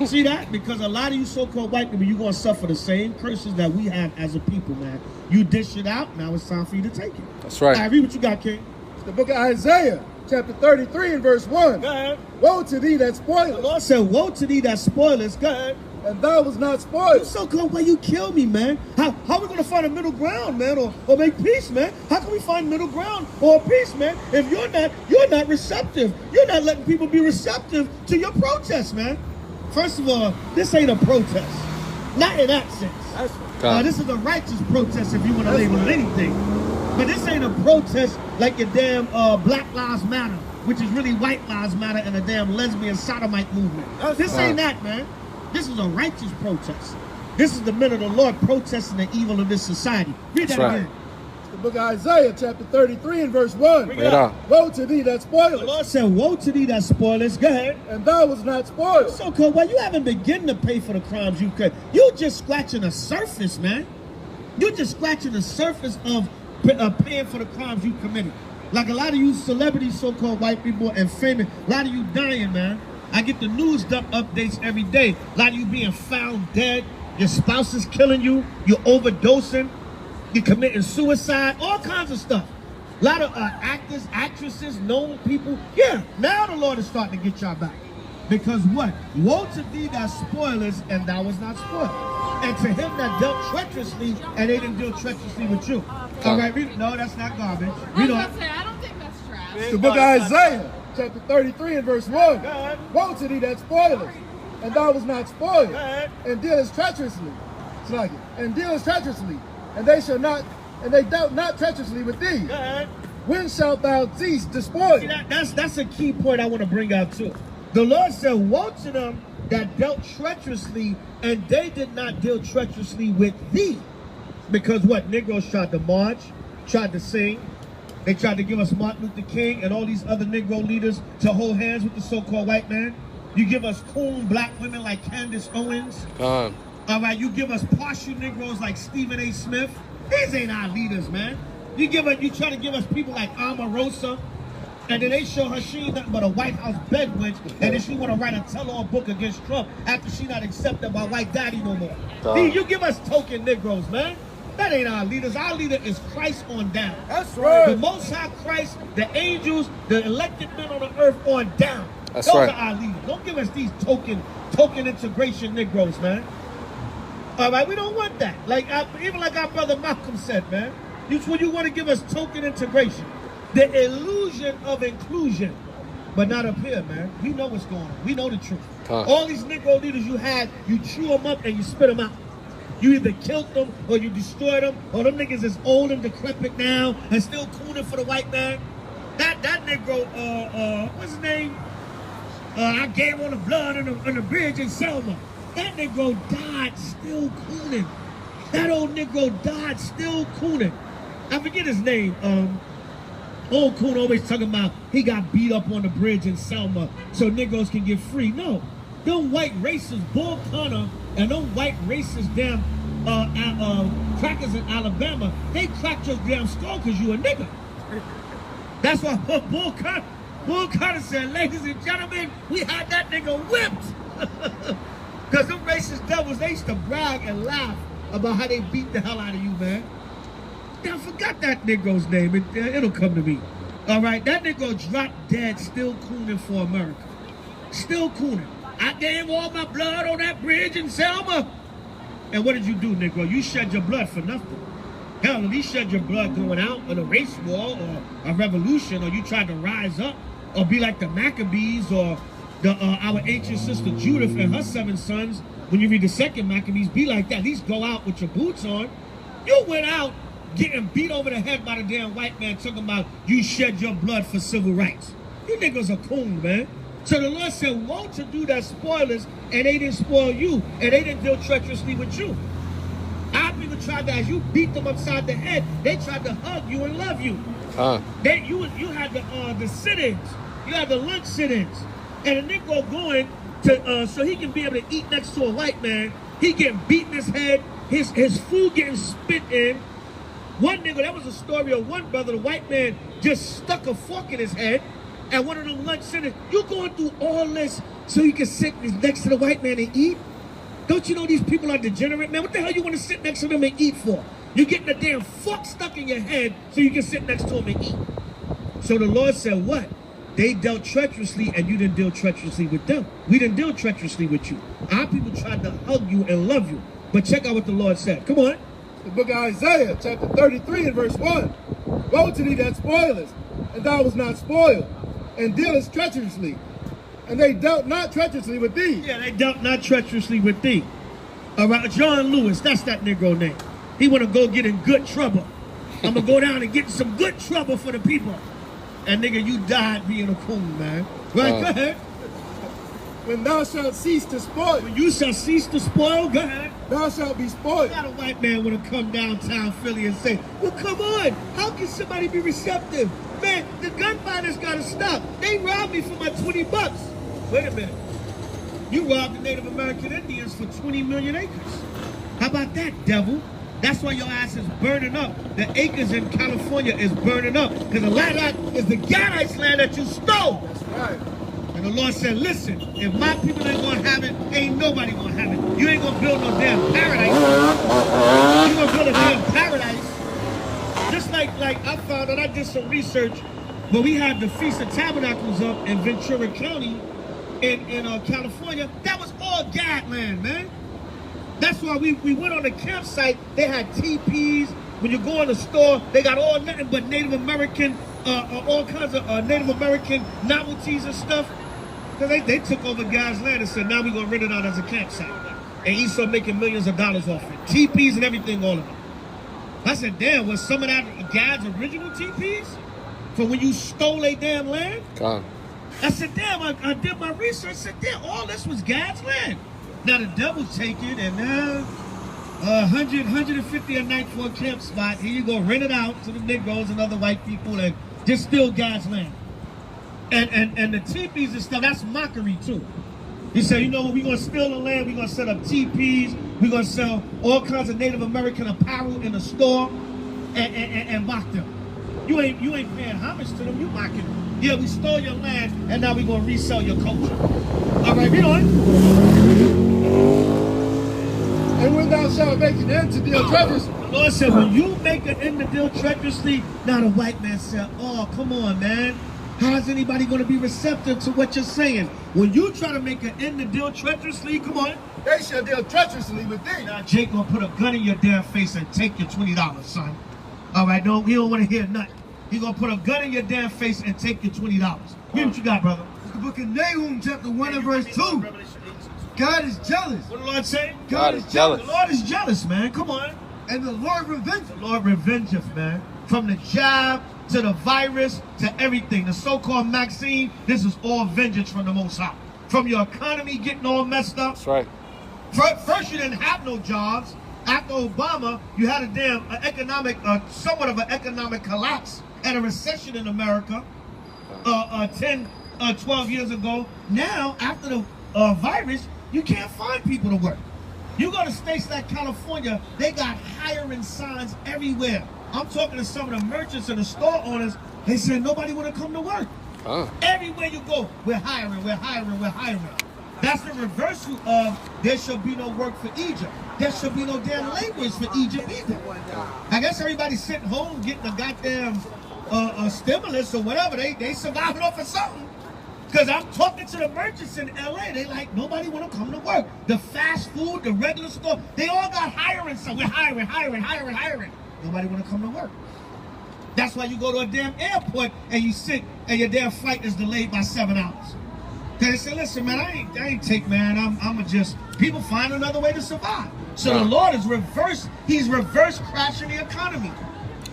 See that? Because a lot of you so-called white people, you're going to suffer the same curses that we have as a people, man. You dish it out, now it's time for you to take it. That's right. All right, read what you got, King. It's the book of Isaiah, chapter 33 and verse 1. Go ahead. Woe to thee that The spoilest, Lord said, woe to thee that spoilest. Go ahead. and thou was not You spoiled. so-called why you kill me, man? How are we going to find a middle ground, man, or make peace, man? How can we find middle ground or peace, man, if you're not receptive? You're not letting people be receptive to your protest, man. First of all, this ain't a protest. Not in that sense. This is a righteous protest if you want to label it anything. But this ain't a protest like your damn Black Lives Matter, which is really White Lives Matter and a damn lesbian sodomite movement. This ain't that, man. This is a righteous protest. This is the men of the Lord protesting the evil of this society. Read that again. The book of Isaiah, chapter 33 and verse 1. Bring it up. Woe to thee that The spoilest, Lord said, woe to thee that spoilest. Go ahead. and thou was not spoiled. So-called, well, you haven't begun to pay for the crimes you could. You just scratching the surface, man. You're just scratching the surface of paying for the crimes you committed. Like a lot of you celebrities, so-called white people and famous, a lot of you dying, man. I get the news updates every day. A lot of you being found dead. Your spouse is killing you. You're overdosing. You're committing suicide. All kinds of stuff. A lot of actors, actresses, known people. Yeah, now the Lord is starting to get y'all back. Because what? Woe to thee that spoilest, and thou was not spoiled. And to him that dealt treacherously, and they didn't deal treacherously with you. All right, no, that's not garbage. I don't think that's trash. The book of Isaiah, chapter 33 and verse 1. Woe to thee that spoilest, and thou was not spoiled, and dealest treacherously. It's like it. And dealest treacherously, and they shall not, and they dealt not treacherously with thee. When shalt thou cease to spoil? See, that's a key point I want to bring out too. The Lord said, woe to them that dealt treacherously, and they did not deal treacherously with thee. Because what? Negroes tried to march, tried to sing. They tried to give us Martin Luther King and all these other Negro leaders to hold hands with the so-called white man. You give us cool black women like Candace Owens. All right, you give us partial Negroes like Stephen A. Smith. These ain't our leaders, man. You try to give us people like Omarosa, and then they show her she ain't nothing but a White House bedwench, and then she want to write a tell-all book against Trump after she not accepted by white daddy no more. You give us token Negroes, man. That ain't our leaders. Our leader is Christ on down. That's right. The Most High Christ, the angels, the elected men on the earth on down. Those are our leaders. Don't give us these token integration Negroes, man. All right, we don't want that. Even like our brother Malcolm said, man. When you want to give us token integration, the illusion of inclusion, but not up here, man. We know what's going on. We know the truth. All these Negro leaders you had, you chew them up and you spit them out. You either killed them or you destroyed them, or them niggas is old and decrepit now and still cooning for the white man. That Negro, what's his name? I gave on the blood on the bridge in Selma. That Negro died still cooning. That old Negro died still cooning. I forget his name. Old Coon always talking about he got beat up on the bridge in Selma so Negroes can get free. No, them white racists, Bull Connor, and them white racist damn crackers in Alabama, they cracked your damn skull because you a nigga. That's why Bull Connor said, ladies and gentlemen, we had that nigga whipped. Because them racist devils, they used to brag and laugh about how they beat the hell out of you, man. I forgot that Negro's name. It'll come to me. All right, that Negro dropped dead, still cooning for America. Still cooning. I gave all my blood on that bridge in Selma. And what did you do, Negro? You shed your blood for nothing. Hell, if you shed your blood going out on a race war or a revolution, or you tried to rise up or be like the Maccabees or our ancient sister Judith and her 7 sons, when you read the second Maccabees, be like that. At least go out with your boots on. You went out getting beat over the head by the damn white man talking about you shed your blood for civil rights. You niggas are coon, man. So the Lord said, woe to do that spoilers, and they didn't spoil you, and they didn't deal treacherously with you. Our people tried to, as you beat them upside the head, they tried to hug you and love you. You had the sit-ins. You had the lunch sit-ins. And a nigga going to, so he can be able to eat next to a white man, he getting beat in his head, his food getting spit in. One nigga, that was a story of one brother, the white man just stuck a fork in his head, and one of them lunch sitters, you going through all this so you can sit next to the white man and eat? Don't you know these people are degenerate, man? What the hell you want to sit next to them and eat for? You're getting a damn fork stuck in your head so you can sit next to him and eat. So the Lord said, what? They dealt treacherously and you didn't deal treacherously with them. We didn't deal treacherously with you. Our people tried to hug you and love you. But check out what the Lord said. Come on. The book of Isaiah, chapter 33 and verse 1. Woe to thee that spoilest, and thou was not spoiled, and dealest treacherously, and they dealt not treacherously with thee. Yeah, they dealt not treacherously with thee. All right, John Lewis, that's that Negro name. He want to go get in good trouble. I'm going to go down and get in some good trouble for the people. And nigga, you died being a coon, man. Right, go ahead. When thou shalt cease to spoil. When you shall cease to spoil, go ahead. Thou shalt be spoiled. Not a white man want to come downtown Philly and say, well, come on. How can somebody be receptive? Man, the gun fighters got to stop. They robbed me for my 20 bucks. Wait a minute. You robbed the Native American Indians for 20 million acres. How about that, devil? That's why your ass is burning up. The acres in California is burning up. Because a lot of that is the Gadites land that you stole. That's right. And the Lord said, listen, if my people ain't gonna have it, ain't nobody gonna have it. You ain't gonna build no damn paradise. You gonna build a damn paradise. Just like I found out, I did some research, but we had the Feast of Tabernacles up in Ventura County in California. That was all Gad land, man. That's why we went on the campsite. They had teepees. When you go in the store, they got all nothing but Native American, all kinds of Native American novelties and stuff. Because they took over God's land and said, now we're going to rent it out as a campsite. And Esau making millions of dollars off it. Teepees and everything, all of it. I said, damn, was some of that God's original teepees? For when you stole a damn land? God. I said, damn, I did my research. I said, damn, all this was God's land. Now the devil take it and now 100, 150 a night for a camp spot. Here you go, rent it out to the Negroes and other white people and just steal God's land. And the teepees and stuff, that's mockery too. He said, you know what, we're going to steal the land, we're going to set up teepees, we're going to sell all kinds of Native American apparel in the store and mock them. You ain't paying homage to them, you mocking them. Yeah, we stole your land and now we're going to resell your culture. All right, read on. And when thou shalt make an end to deal treacherously. The Lord said, when you make an end to deal treacherously, now the white man said, oh, come on, man. How's anybody going to be receptive to what you're saying? When you try to make an end to deal treacherously, come on. They shall deal treacherously with thee. Now Jake gonna put a gun in your damn face and take your $20, son. All right, no, he don't want to hear nothing. He gonna put a gun in your damn face and take your $20. Read what you got, brother. It's the book of Nahum, chapter 1 and verse 2. God is jealous. What the Lord say? God is jealous. The Lord is jealous, man. Come on. And the Lord revengeth. The Lord revengeth, man. From the jab to the virus to everything. The so-called vaccine, this is all vengeance from the Most High. From your economy getting all messed up. That's right. First, you didn't have no jobs. After Obama, you had a damn somewhat of an economic collapse and a recession in America 10, 12 years ago. Now, after the virus, you can't find people to work. You go to states like California, they got hiring signs everywhere. I'm talking to some of the merchants and the store owners. They said nobody want to come to work. Everywhere you go, we're hiring, we're hiring, we're hiring. That's the reversal of there shall be no work for Egypt. There shall be no damn laborers for Egypt either. I guess everybody's sitting home getting a goddamn stimulus or whatever. They surviving off of something. Because I'm talking to the merchants in LA. They like, nobody want to come to work. The fast food, the regular store, they all got hiring. So we're hiring. Nobody want to come to work. That's why you go to a damn airport and you sit and your damn flight is delayed by 7 hours. Because they say, listen, man, I ain't take, man. I'm just, people find another way to survive. So the Lord is reverse, he's reverse crashing the economy.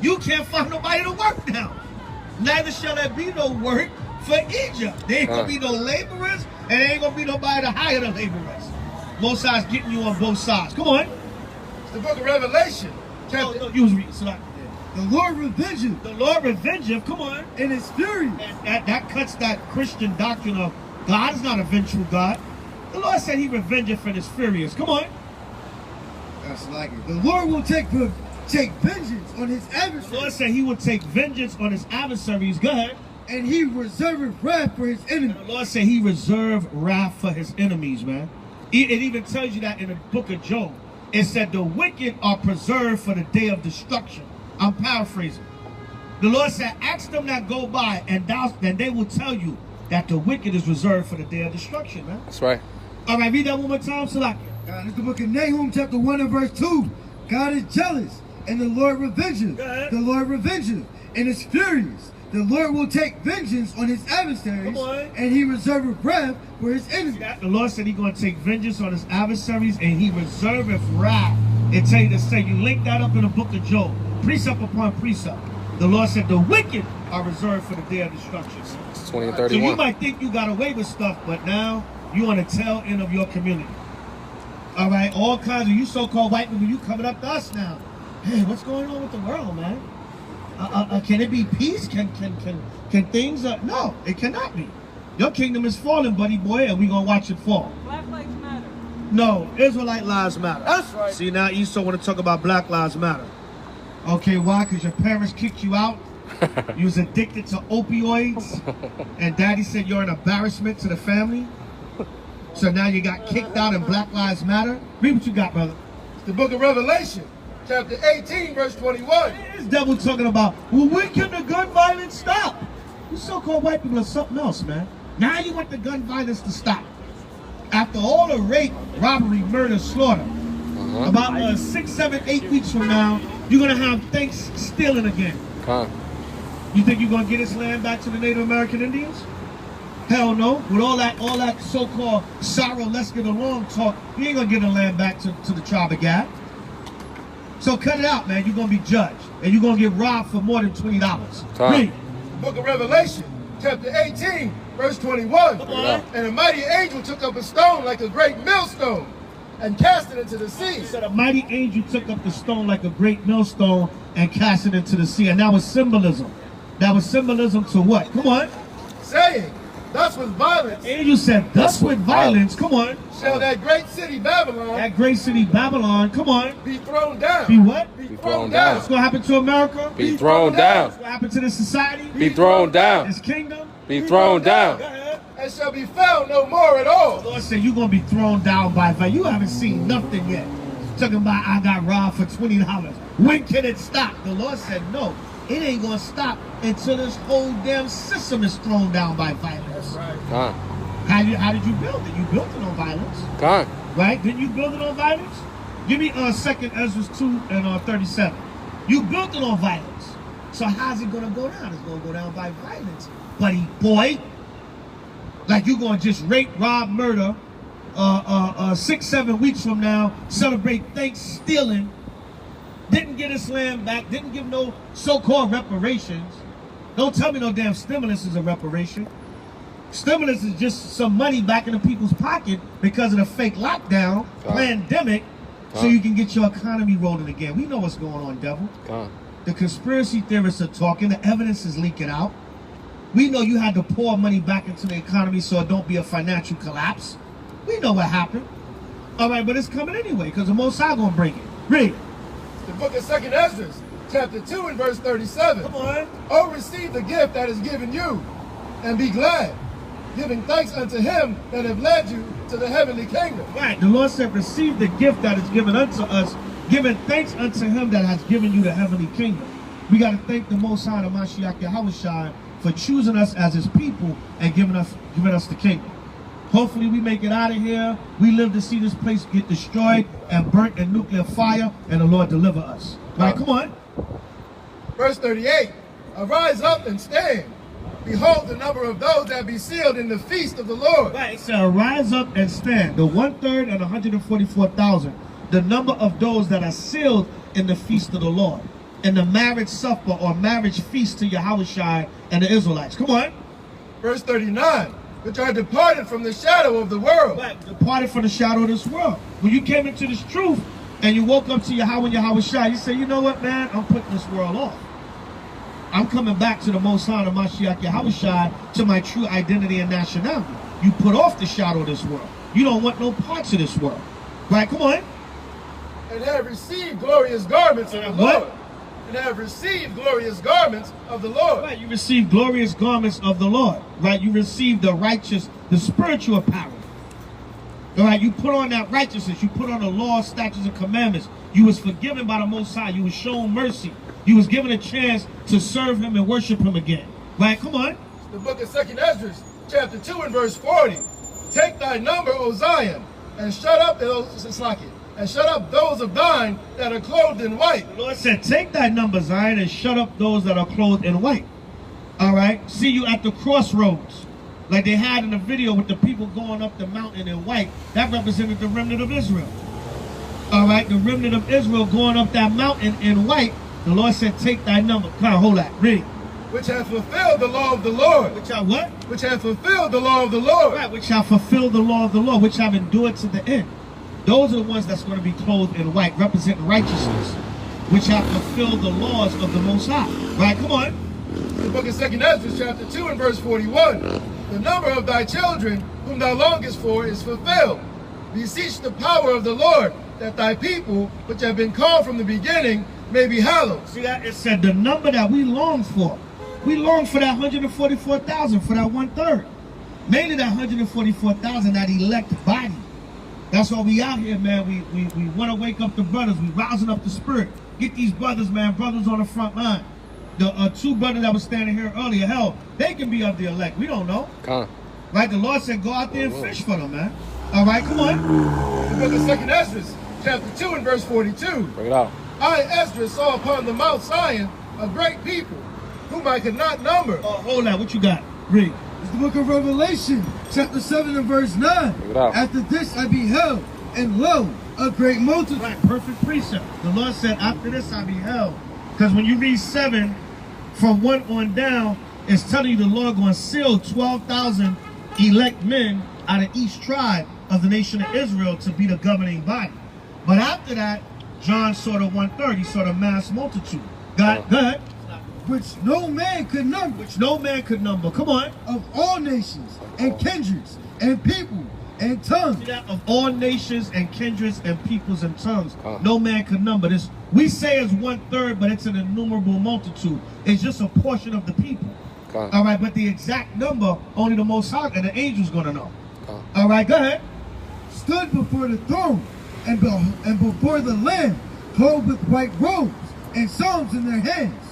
You can't find nobody to work now. Neither shall there be no work for Egypt. There ain't going to be no laborers, and there ain't going to be nobody to hire the laborers. Most sides getting you on both sides. Come on. It's the book of Revelation. No, you was reading. So the Lord revengeth. The Lord revengeth. Come on. In his fury. And that cuts that Christian doctrine of God is not a vengeful God. The Lord said he revengeth in his furious. Come on. That's like it. The Lord will take vengeance on his adversaries. The Lord said he will take vengeance on his adversaries. Go ahead. And he reserveth wrath for his enemies. And the Lord said he reserved wrath for his enemies, man. It even tells you that in the book of Job. It said the wicked are preserved for the day of destruction. I'm paraphrasing. The Lord said, ask them that go by, and they will tell you that the wicked is reserved for the day of destruction, man. That's right. All right, read that one more time, Salaki. God, it's the book of Nahum, chapter 1 and verse 2. God is jealous, and the Lord revengeth. The Lord revengeth, and is furious. The Lord will take vengeance on his adversaries, and he reserveth wrath for his enemies. The Lord said he's going to take vengeance on his adversaries, and he reserveth wrath. It tell you to say, you link that up in the book of Job, precept upon precept. The Lord said the wicked are reserved for the day of destruction. It's 20 and 31. So you might think you got away with stuff, but now you on the tail end of your community. All right, all kinds of you so-called white people, you coming up to us now. Hey, what's going on with the world, man? Can it be peace? Can things? No, it cannot be. Your kingdom is falling, buddy boy, and we're gonna watch it fall. Black Lives Matter. No, Israelite lives matter. That's right. See, now Esau want to talk about Black Lives Matter. Okay, why? Because your parents kicked you out. You was addicted to opioids. And daddy said you're an embarrassment to the family. So now you got kicked out and Black Lives Matter. Read what you got, brother. It's the book of Revelation, chapter 18, verse 21. This devil talking about, well, when can the gun violence stop? You so-called white people are something else, man. Now you want the gun violence to stop. After all the rape, robbery, murder, slaughter, about 6, 7, 8 weeks from now, you're going to have thanks stealing again. You think you're going to get this land back to the Native American Indians? Hell no. With all that so-called sorrow, let's get along talk, you ain't going to get the land back to the tribe of Gad. So cut it out, man. You're going to be judged. And you're going to get robbed for more than $20. Read. Book of Revelation, chapter 18, verse 21. And a mighty angel took up a stone like a great millstone and cast it into the sea. So the mighty angel took up the stone like a great millstone and cast it into the sea. And that was symbolism. That was symbolism to what? Come on. Saying, thus with violence. The angel said, thus with violence. Come on. Shall that great city Babylon. That great city Babylon. Come on. Be thrown down. Be what? Be thrown down. What's going to happen to America? Be thrown down. What's going to happen to this society? Be thrown down. This kingdom? Be thrown down. And shall be found no more at all. The Lord said you're going to be thrown down by fire. You haven't seen nothing yet. Talking about I got robbed for $20. When can it stop? The Lord said no. It ain't going to stop until this whole damn system is thrown down by violence. Right. How did you build it? You built it on violence. Right? Didn't you build it on violence? Give me 2nd Ezra 2 and 37. You built it on violence. So how's it going to go down? It's going to go down by violence. Buddy boy. Like you're going to just rape, rob, murder 6, 7 weeks from now, celebrate Thanksgiving, didn't get his land back, didn't give no so-called reparations. Don't tell me no damn stimulus is a reparation. Stimulus is just some money back in the people's pocket because of the fake lockdown, pandemic, so you can get your economy rolling again. We know what's going on, devil. The conspiracy theorists are talking, the evidence is leaking out. We know you had to pour money back into the economy so it don't be a financial collapse. We know what happened. All right, but it's coming anyway because the Most High gonna bring it. Read. The book of 2nd Ezra, chapter 2 and verse 37. Come on. Oh, receive the gift that is given you, and be glad, giving thanks unto him that have led you to the heavenly kingdom. Right. The Lord said, receive the gift that is given unto us, giving thanks unto him that has given you the heavenly kingdom. We got to thank the Most High, the Mashiach Yahushua, for choosing us as his people and giving us the kingdom. Hopefully we make it out of here. We live to see this place get destroyed and burnt in nuclear fire, and the Lord deliver us. Right, come on. Verse 38, arise up and stand. Behold the number of those that be sealed in the feast of the Lord. Right, so rise up and stand. The 1/3 and 144,000. The number of those that are sealed in the feast of the Lord. In the marriage supper or marriage feast to Yahushua and the Israelites. Come on. Verse 39, which are departed from the shadow of the world. Right, departed from the shadow of this world. When you came into this truth and you woke up to Yahweh and Yahushua, you said, you know what, man, I'm putting this world off. I'm coming back to the Most High, the Mashiach Yahushua, to my true identity and nationality. You put off the shadow of this world. You don't want no parts of this world. Right, come on. And have received glorious garments of the what? Lord. And have received glorious garments of the Lord. Right, you receive glorious garments of the Lord. Right, you receive the righteous, the spiritual apparel. All right, you put on that righteousness. You put on the law, statutes, and commandments. You was forgiven by the Most High. You was shown mercy. You was given a chance to serve him and worship him again. Right, come on. The book of 2nd Ezra, chapter 2 and verse 40. Take thy number, O Zion, and shut up those, and shut up those of thine that are clothed in white. The Lord said, take thy number, Zion, and shut up those that are clothed in white. All right, see you at the crossroads. Like they had in the video with the people going up the mountain in white. That represented the remnant of Israel. All right, the remnant of Israel going up that mountain in white. The Lord said, take thy number. Come on, hold that. Read. Which have fulfilled the law of the Lord. Which have what? Which have fulfilled the law of the Lord. Right, which have fulfilled the law of the Lord. Which have endured to the end. Those are the ones that's going to be clothed in white, representing righteousness. Which have fulfilled the laws of the Most High. Right, come on. The book of 2nd Ezra, chapter 2 and verse 41. The number of thy children, whom thou longest for, is fulfilled. beseech the power of the Lord, that thy people, which have been called from the beginning, may be hallowed. See that? It said the number that we long for. We long for that 144,000, for that 1/3. Mainly that 144,000, that elect body. That's why we out here, man. We want to wake up the brothers. We rousing up the spirit. Get these brothers, man. Brothers on the front line. The two brothers that were standing here earlier, hell, they can be of the elect. We don't know. Right? The Lord said, go out there and fish for them, man. All right, come on. The book of 2nd Esdras, chapter 2 and verse 42. Bring it out. I, Esdras, saw upon the Mount Zion a great people, whom I could not number. Oh, hold on. What you got? Read. It's the book of Revelation, chapter 7 and verse 9. Bring it out. After this I beheld, and lo, a great multitude. Right, perfect precept. The Lord said, after this I beheld. Because when you read 7, from 1 on down, it's telling you the Lord going to seal 12,000 elect men out of each tribe of the nation of Israel to be the governing body. But after that, John saw the 1/3. He saw the mass multitude. Go ahead. Which no man could number. Which no man could number. Come on. Of all nations and kindreds and people and tongues. See that? Of all nations and kindreds and peoples and tongues. No man could number this. We say it's 1/3, but it's an innumerable multitude. It's just a portion of the people. All right, but the exact number, only the Most High and the angels going to know. All right, go ahead. Stood before the throne and before the Lamb, clothed with white robes and psalms in their hands,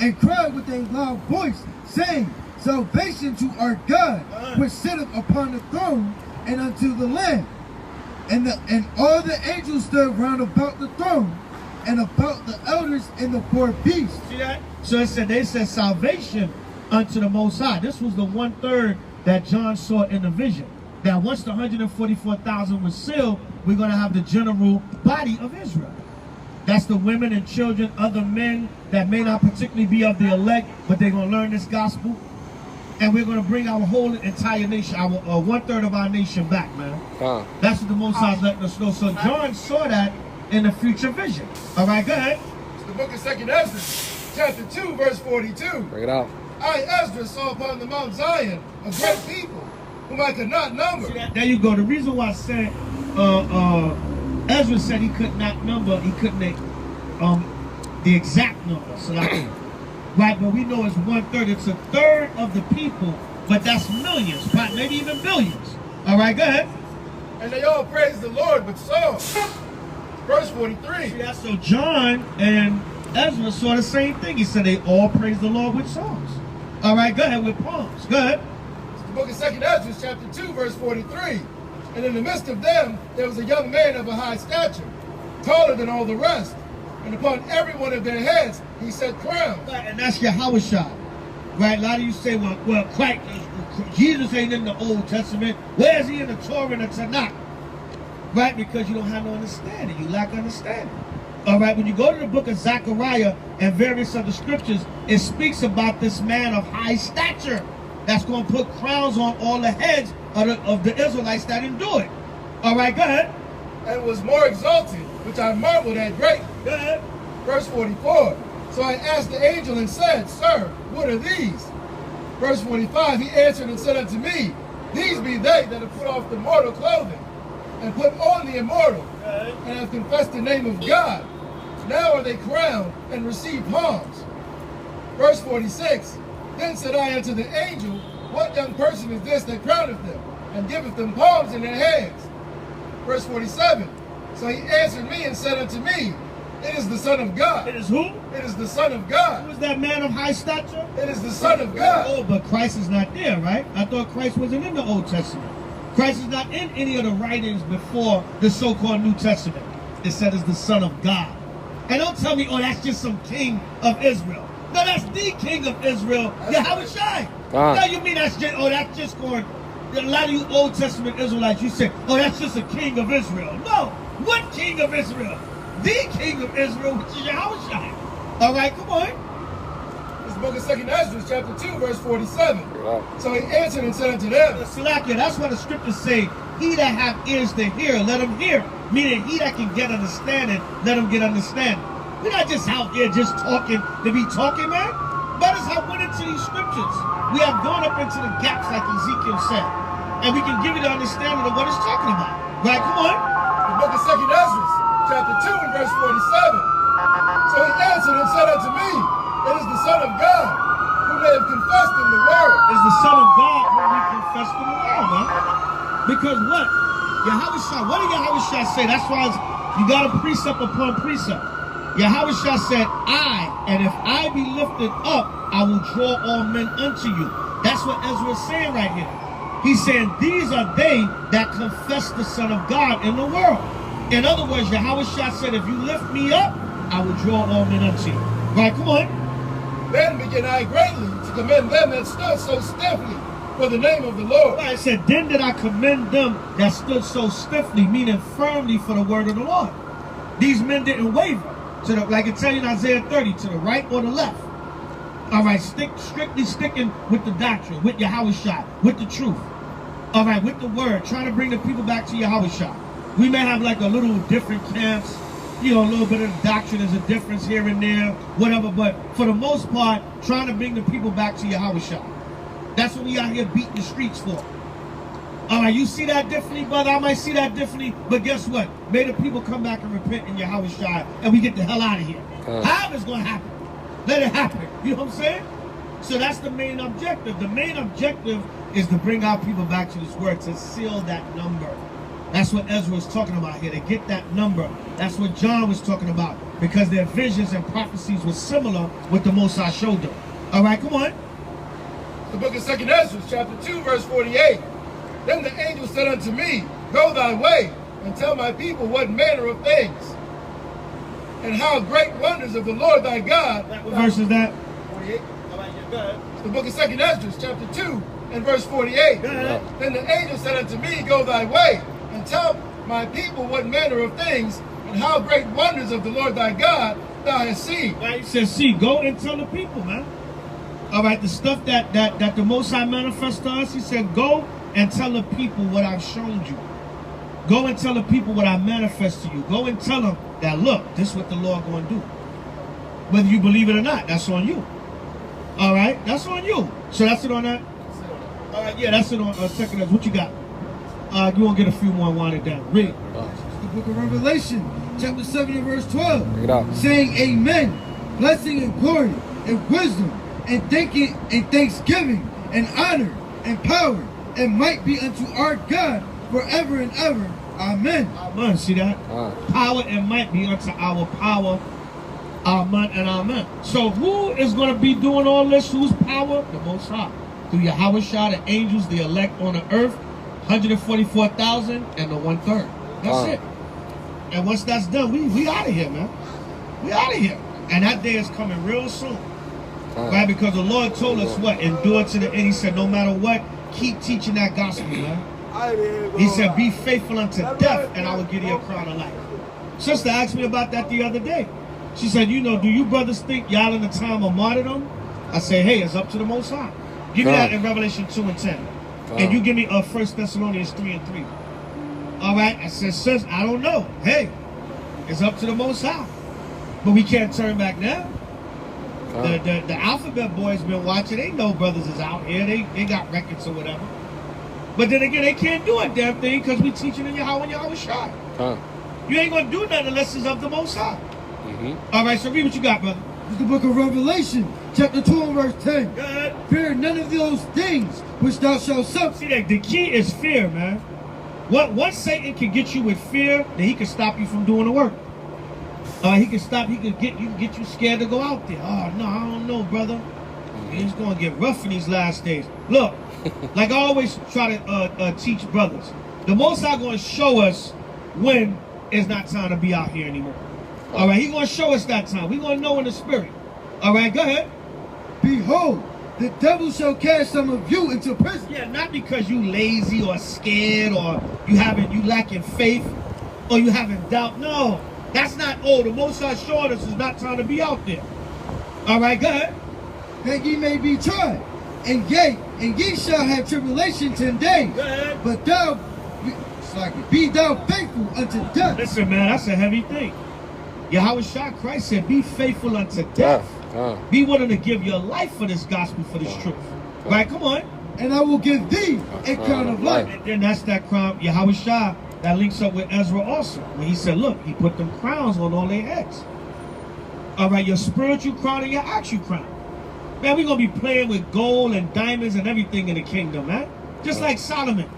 and cried with a loud voice, saying, Salvation to our God, which sitteth upon the throne, and unto the Lamb. And all the angels stood round about the throne, and about the elders and the 4 beasts. See that? So they said salvation unto the Most High. This was the 1/3 that John saw in the vision. That once the 144,000 was sealed, we're going to have the general body of Israel. That's the women and children, other men that may not particularly be of the elect, but they're going to learn this gospel. And we're going to bring our whole entire nation, our 1/3 of our nation back, man. That's what the Most High is letting us know. So John saw that in the future vision. All right, go ahead. It's the book of 2nd Esdras, chapter 2, verse 42. Bring it out. I, Esdras, saw upon the Mount Zion a great people, whom I could not number. See that? There you go. The reason why I said Ezra said he could not number, he couldn't the exact number. So like, right, but we know it's 1/3. It's a third of the people, but that's millions, right? Maybe even billions. All right, go ahead. And they all praised the Lord with songs. Verse 43. See that? So John and Ezra saw the same thing. He said they all praised the Lord with songs. All right, go ahead, with palms. Go ahead. It's the book of 2nd Esdras, chapter 2, verse 43. And in the midst of them, there was a young man of a high stature, taller than all the rest. And upon every one of their heads, he set crowns. Right, and that's Yahushua. Right, a lot of you say, well, Christ, Jesus ain't in the Old Testament. Where is he in the Torah and the Tanakh? Right, because you don't have no understanding. You lack understanding. All right, when you go to the book of Zechariah and various other scriptures, it speaks about this man of high stature that's going to put crowns on all the heads of the Israelites that endure it. All right, go ahead. And was more exalted, which I marveled at greatly. Go ahead. Verse 44. So I asked the angel and said, Sir, what are these? Verse 45, he answered and said unto me, These be they that have put off the mortal clothing, and put on the immortal, and have confessed the name of God. Now are they crowned and receive palms. Verse 46, Then said I unto the angel, What young person is this that crowneth them, and giveth them palms in their hands? Verse 47, So he answered me and said unto me, It is the Son of God. It is who? It is the Son of God. Who is that man of high stature? It is the Son of God. Oh, but Christ is not there, right? I thought Christ wasn't in the Old Testament. Christ is not in any of the writings before the so-called New Testament. It said it's the Son of God. And don't tell me, oh, that's just some king of Israel. No, that's the king of Israel, Yahushua. No, you mean that's just going, a lot of you Old Testament Israelites, you say, oh, that's just a king of Israel. No, what king of Israel? The king of Israel, which is Yahushua. All right, come on. This book of 2nd Esdras, chapter 2, verse 47. So he answered and said unto them, Salakia, that's why the scriptures say, he that have ears to hear, let him hear. Meaning, he that can get understanding, let him get understanding. We're not just out here just talking to be talking, man. Brothers have went into these scriptures. We have gone up into the gaps like Ezekiel said. And we can give you the understanding of what it's talking about. Right, come on. The book of 2 Ezra, chapter 2 and verse 47. So he answered and said unto me, it is the Son of God, whom they have confessed in the world. It's the Son of God whom we confessed in the world, man. Because what? What did Yahweh say? That's why you got a precept upon precept. Yahweh said, and if I be lifted up, I will draw all men unto you. That's what Ezra is saying right here. He's saying, these are they that confess the Son of God in the world. In other words, Yahweh said, if you lift me up, I will draw all men unto you. Right, come on. Then began I greatly to commend them that stood so stiffly for the name of the Lord. Right, it said, then did I commend them that stood so stiffly, meaning firmly for the word of the Lord. These men didn't waver. Like it tells you in Isaiah 30, to the right or the left. All right, strictly sticking with the doctrine, with Yahweh, with the truth. All right, with the word, trying to bring the people back to Yahweh. We may have like a little different camps, you know, a little bit of the doctrine is a difference here and there, whatever. But for the most part, trying to bring the people back to Yahweh. That's what we out here beating the streets for. All right, you see that differently, brother? I might see that differently, but guess what? May the people come back and repent in Yahweh and we get the hell out of here. However it's going to happen, let it happen. You know what I'm saying? So that's the main objective. The main objective is to bring our people back to this word, to seal that number. That's what Ezra was talking about here, to get that number. That's what John was talking about, because their visions and prophecies were similar with the Most High showed them. All right, come on. The book of 2 Ezra, chapter 2, verse 48. Then the angel said unto me, go thy way, and tell my people what manner of things, and how great wonders of the Lord thy God. What verse is that? 48. The book of 2 Ezra, chapter 2, and verse 48. Then the angel said unto me, go thy way, and tell my people what manner of things, and how great wonders of the Lord thy God thou hast seen. Right, he says, see, go and tell the people, man. All right, the stuff that the Most High manifests to us, he said, go and tell the people what I've shown you. Go and tell the people what I manifest to you. Go and tell them that, look, this is what the Lord going to do. Whether you believe it or not, that's on you. All right, that's on you. So that's it on that? All right, yeah, that's it on second. What you got? You want to get a few more and wind it down. Read it. The book of Revelation, chapter 7 and verse 12. Bring it out. Saying, amen, blessing and glory and wisdom and thanking and thanksgiving and honor and power and might be unto our God forever and ever. Amen. Amen. See that? Power and might be unto our power. Amen and amen. So who is going to be doing all this? Whose power? The Most High. Through Yahweh, the angels, the elect on the earth, 144,000 and the 1/3. That's it. And once that's done, we out of here, man. We out of here. And that day is coming real soon. Right? Because the Lord told us what? Endure to the end. He said, no matter what, keep teaching that gospel, man. He said, be faithful unto death, and I will give you a crown of life. Sister asked me about that the other day. She said, you know, do you brothers think y'all in the time of martyrdom? I said, hey, it's up to the Most High. Give me that in Revelation 2 and 10. And you give me 1 Thessalonians 3 and 3. All right? I said, sis, I don't know. Hey, it's up to the Most High. But we can't turn back now. The alphabet boys been watching. They know brothers is out here. They got records or whatever. But then again, they can't do a damn thing because we teaching in Yahweh and Yahweh Shai. You ain't going to do nothing unless it's of the Most High. All right, so read what you got, brother. It's the book of Revelation, chapter 2 and verse 10. Go ahead. Fear none of those things which thou shalt suffer. See, that the key is fear, man. Once Satan can get you with fear, then he can stop you from doing the work. He can get you scared to go out there. Oh, no, I don't know, brother. It's going to get rough in these last days. Look, like I always try to teach brothers, the Most High going to show us when it's not time to be out here anymore. All right, He's going to show us that time. We're going to know in the spirit. All right, go ahead. Behold, the devil shall cast some of you into prison. Yeah, not because you lazy or scared or you lacking faith or you having doubt. No, that's not. Oh, the Most High showed us it's not time to be out there. All right, go ahead. That ye may be tried, and ye shall have tribulation 10 days. Go ahead. But thou, be thou faithful unto death. Listen, man, that's a heavy thing. Yahweh Shai Christ said, be faithful unto death. Be willing to give your life for this gospel, for this truth. Right, come on. And I will give thee a crown of life. And then that's that crown. Yahweh Shai That links up with Ezra also. When he said, look, he put them crowns on all their heads. All right, your spiritual crown and your actual crown. Man, we're going to be playing with gold and diamonds and everything in the kingdom, man. Just like Solomon.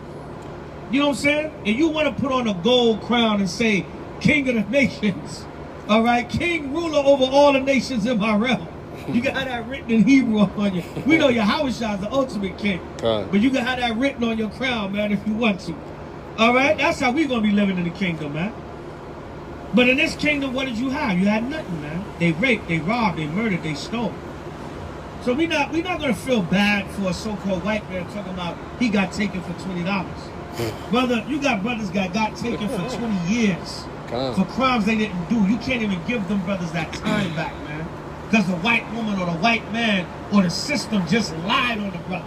You know what I'm saying? And you want to put on a gold crown and say, King of the nations. All right, King, ruler over all the nations in my realm. You can have that written in Hebrew on you. We know Yahweh is the ultimate king. But you can have that written on your crown, man, if you want to. All right? That's how we're going to be living in the kingdom, man. But in this kingdom, what did you have? You had nothing, man. They raped, they robbed, they murdered, they stole. So we're not going to feel bad for a so-called white man talking about he got taken for $20. Brother, you got brothers that got taken for 20 years for crimes they didn't do. You can't even give them brothers that time back, man. Because the white woman or the white man or the system just lied on the brother.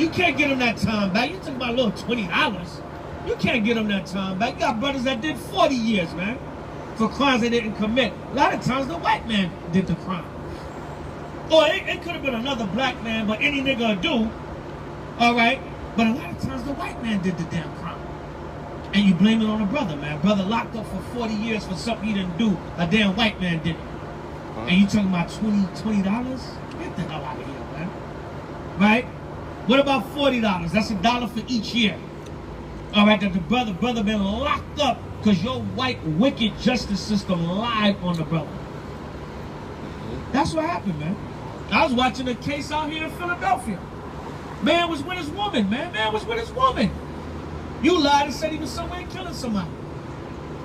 You can't get them that time back. You talking about a little $20. You can't get them that time back. You got brothers that did 40 years, man, for crimes they didn't commit. A lot of times the white man did the crime. Or it could have been another black man, but any nigga will do. All right? But a lot of times the white man did the damn crime. And you blame it on the brother, man. Brother locked up for 40 years for something he didn't do. A damn white man did it. And you talking about $20? Get the hell out of here, man. Right? What about $40? That's $1 for each year. All right, that the brother been locked up because your white wicked justice system lied on the brother. That's what happened, man. I was watching a case out here in Philadelphia. Man was with his woman, man. Man was with his woman. You lied and said he was somewhere killing somebody.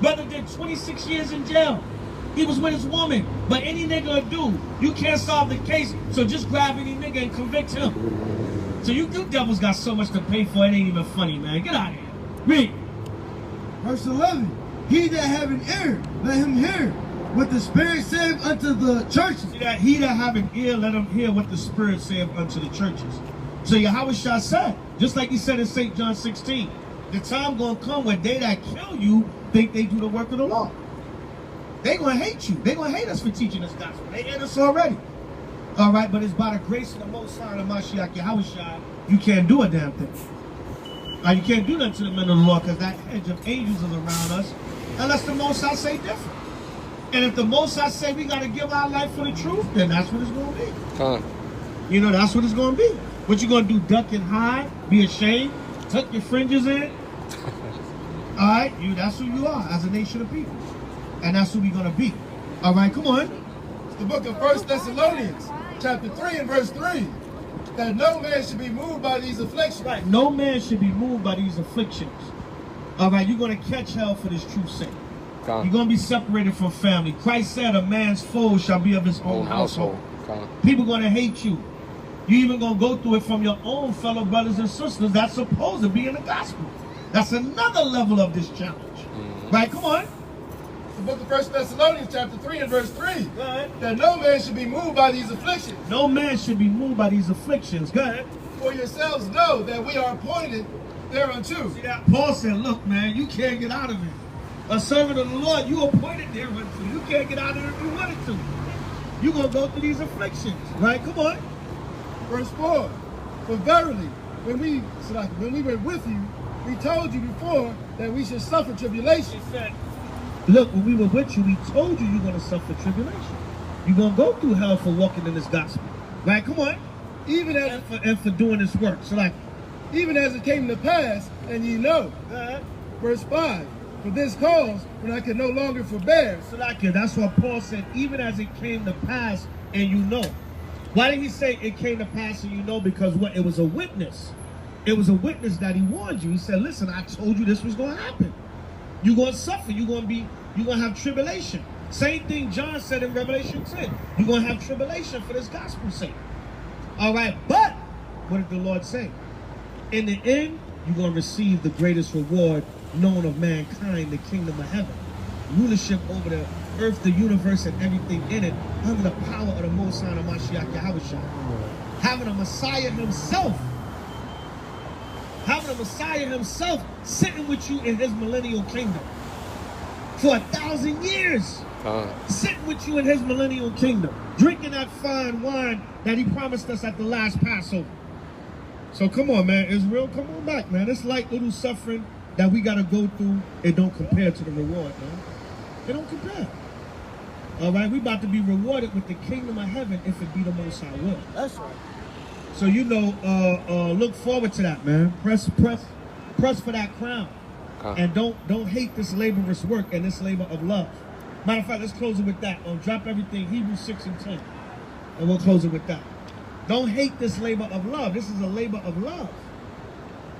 Brother did 26 years in jail. He was with his woman. But any nigga will do. You can't solve the case, so just grab any nigga and convict him. So you devils got so much to pay for, it ain't even funny, man. Get out of here. Read. Verse 11. He that have an ear, let him hear what the Spirit saith unto the churches. See that? He that have an ear, let him hear what the Spirit saith unto the churches. So Yahweh Shah said, just like he said in St. John 16, the time gonna come where they that kill you think they do the work of the law. They gonna hate you. They gonna hate us for teaching this gospel. They hate us already. All right, but it's by the grace of the Most High and Mashiach Yahweh Shah, you can't do a damn thing. You can't do nothing to the men of the law because that hedge of angels is around us, unless the Most High say different. And if the Most High say we got to give our life for the truth, then that's what it's going to be. You know, that's what it's going to be. What you going to do, duck and hide, be ashamed, tuck your fringes in? All right, that's who you are as a nation of people. And that's who we're going to be. All right, come on. It's the book of 1 Thessalonians, chapter 3 and verse 3. That no man should be moved by these afflictions. Right, no man should be moved by these afflictions. All right, you're going to catch hell for this truth's sake. You're going to be separated from family. Christ said a man's foe shall be of his own household. People going to hate you. You even going to go through it from your own fellow brothers and sisters that's supposed to be in the gospel. That's another level of this challenge. Right, come on. The book of 1 Thessalonians chapter 3 and verse 3. Go ahead. That no man should be moved by these afflictions. No man should be moved by these afflictions. Go ahead. For yourselves know that we are appointed thereunto. See that? Paul said, look, man, you can't get out of it. A servant of the Lord, you appointed thereunto. You can't get out of it if you wanted to. You're going to go through these afflictions. Right? Come on. Verse 4. For verily, when we were with you, we told you before that we should suffer tribulation. He said, look, when we were with you, we told you you're going to suffer tribulation. You're going to go through hell for walking in this gospel. Right? Come on. Even as and for doing this work. So like, even as it came to pass, and ye know. Verse 5. For this cause, when I could no longer forbear. So like, that's what Paul said, even as it came to pass, and you know. Why did he say it came to pass and you know? Because what? It was a witness. It was a witness that he warned you. He said, listen, I told you this was going to happen. You're going to suffer. You're going to have tribulation. Same thing John said in Revelation 10. You're going to have tribulation for this gospel's sake. All right, but what did the Lord say? In the end, you're going to receive the greatest reward known of mankind, the kingdom of heaven. Rulership over the earth, the universe, and everything in it, under the power of the Most High, Mashiach Yahweh Shah. Having a Messiah himself. Having a Messiah himself sitting with you in his millennial kingdom. For 1,000 years. Sitting with you in his millennial kingdom. Drinking that fine wine that he promised us at the last Passover. So come on, man. Israel, come on back, man. It's like little suffering that we got to go through, it don't compare to the reward, man. It don't compare. All right, we about to be rewarded with the kingdom of heaven if it be the Most High will. That's right. So, you know, look forward to that, man. Press for that crown. And don't hate this laborious work and this labor of love. Matter of fact, let's close it with that. Drop everything, Hebrews 6 and 10. And we'll close it with that. Don't hate this labor of love. This is a labor of love.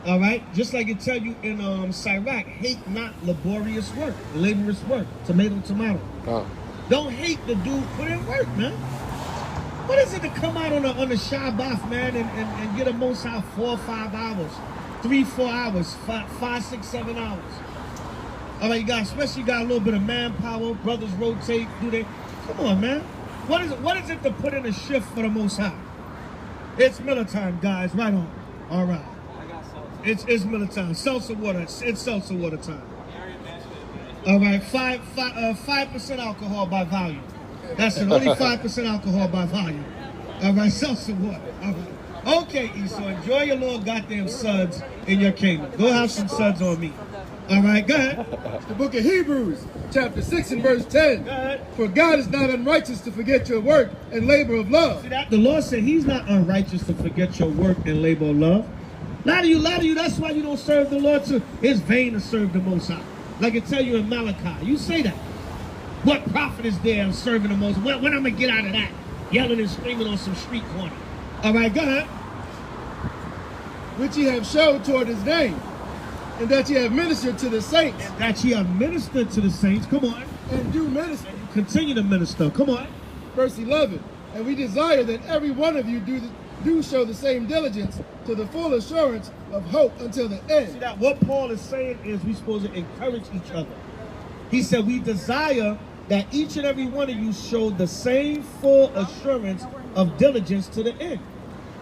All right? Just like it tell you in Sirach, hate not laborious work, laborious work. Tomato, tomato. Don't hate the dude, put in work, man. What is it to come out on the Shabbat, man, and get a Most High 4 or 5 hours, 3, 4 hours, 5, 6, 7 hours? All right, you got, especially got a little bit of manpower, brothers rotate, do they? Come on, man. What is it to put in a shift for the Most High? It's Miller time, guys. Right on. All right. It's Miller time. Seltzer water. It's seltzer water time. All right. 5% alcohol by volume. That's it. Only 5% alcohol by volume. All right. Seltzer water. All right. Okay, Esau. Enjoy your little goddamn suds in your kingdom. Go have some suds on me. All right, go ahead. The book of Hebrews, chapter 6 and verse 10. Go ahead. For God is not unrighteous to forget your work and labor of love. See that? The Lord said he's not unrighteous to forget your work and labor of love. A lot of you, that's why you don't serve the Lord too. It's vain to serve the Most High. Like it tell you in Malachi. You say that. What profit is there of serving the Most High? When I'm going to get out of that? Yelling and screaming on some street corner. All right, go ahead. Which ye have showed toward his name, and that ye have ministered to the saints. And that ye have ministered to the saints. Come on. And do minister. Continue to minister. Come on. Verse 11. And we desire that every one of you do show the same diligence to the full assurance of hope until the end. See that? What Paul is saying is we're supposed to encourage each other. He said we desire that each and every one of you show the same full assurance of diligence to the end.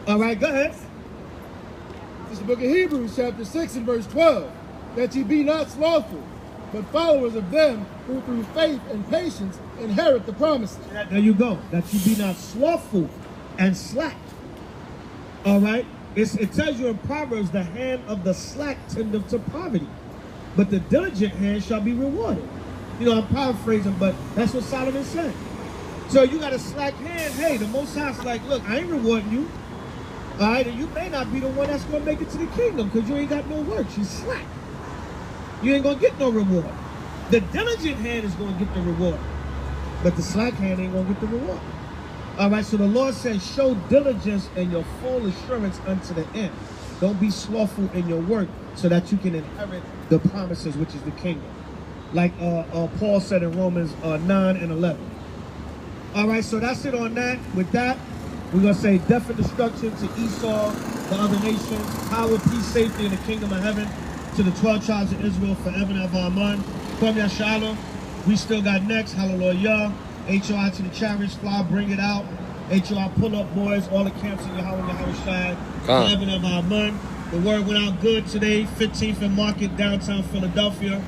All right, go ahead. It's the book of Hebrews, chapter 6 and verse 12. That ye be not slothful, but followers of them who through faith and patience inherit the promises. There you go. That you be not slothful and slack. All right? It tells you in Proverbs, the hand of the slack tendeth to poverty, but the diligent hand shall be rewarded. You know, I'm paraphrasing, but that's what Solomon said. So you got a slack hand. Hey, the Most High's like, look, I ain't rewarding you. All right, and you may not be the one that's going to make it to the kingdom because you ain't got no work. You slack. You ain't going to get no reward. The diligent hand is going to get the reward, but the slack hand ain't going to get the reward. All right, so the Lord says, show diligence and your full assurance unto the end. Don't be slothful in your work so that you can inherit the promises, which is the kingdom. Like Paul said in Romans 9 and 11. All right, so that's it on that. With that, we're going to say death and destruction to Esau, the other nations, power, peace, safety in the kingdom of heaven, to the 12 tribes of Israel forever and ever. Amen. Kwam Yashala. We still got next. Hallelujah. HOI to the chariots, fly, bring it out. HOI pull up, boys. All the camps in Yahweh Shai. Forever and ever. Amen. The word went out good today. 15th and Market, downtown Philadelphia.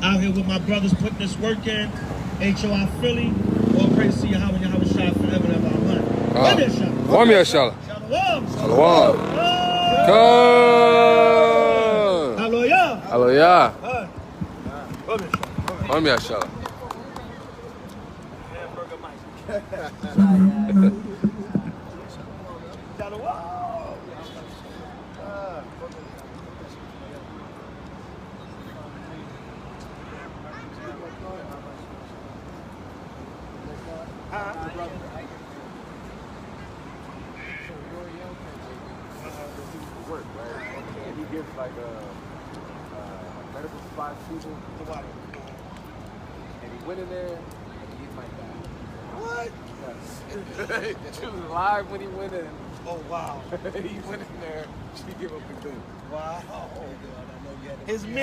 Out here with my brothers putting this work in. HOI Philly. All praise to Yahweh Shai forever and ever. Amen. Kwam Yashala. Shalom. Shalom. Hallelujah. Hallelujah. Kwam Yashala. Work, right? And he gives like medical supplies to people. And he went in there and he might die. What? Yes. She was alive when he went in. Oh, wow. He went in there, she gave up the good. Wow. His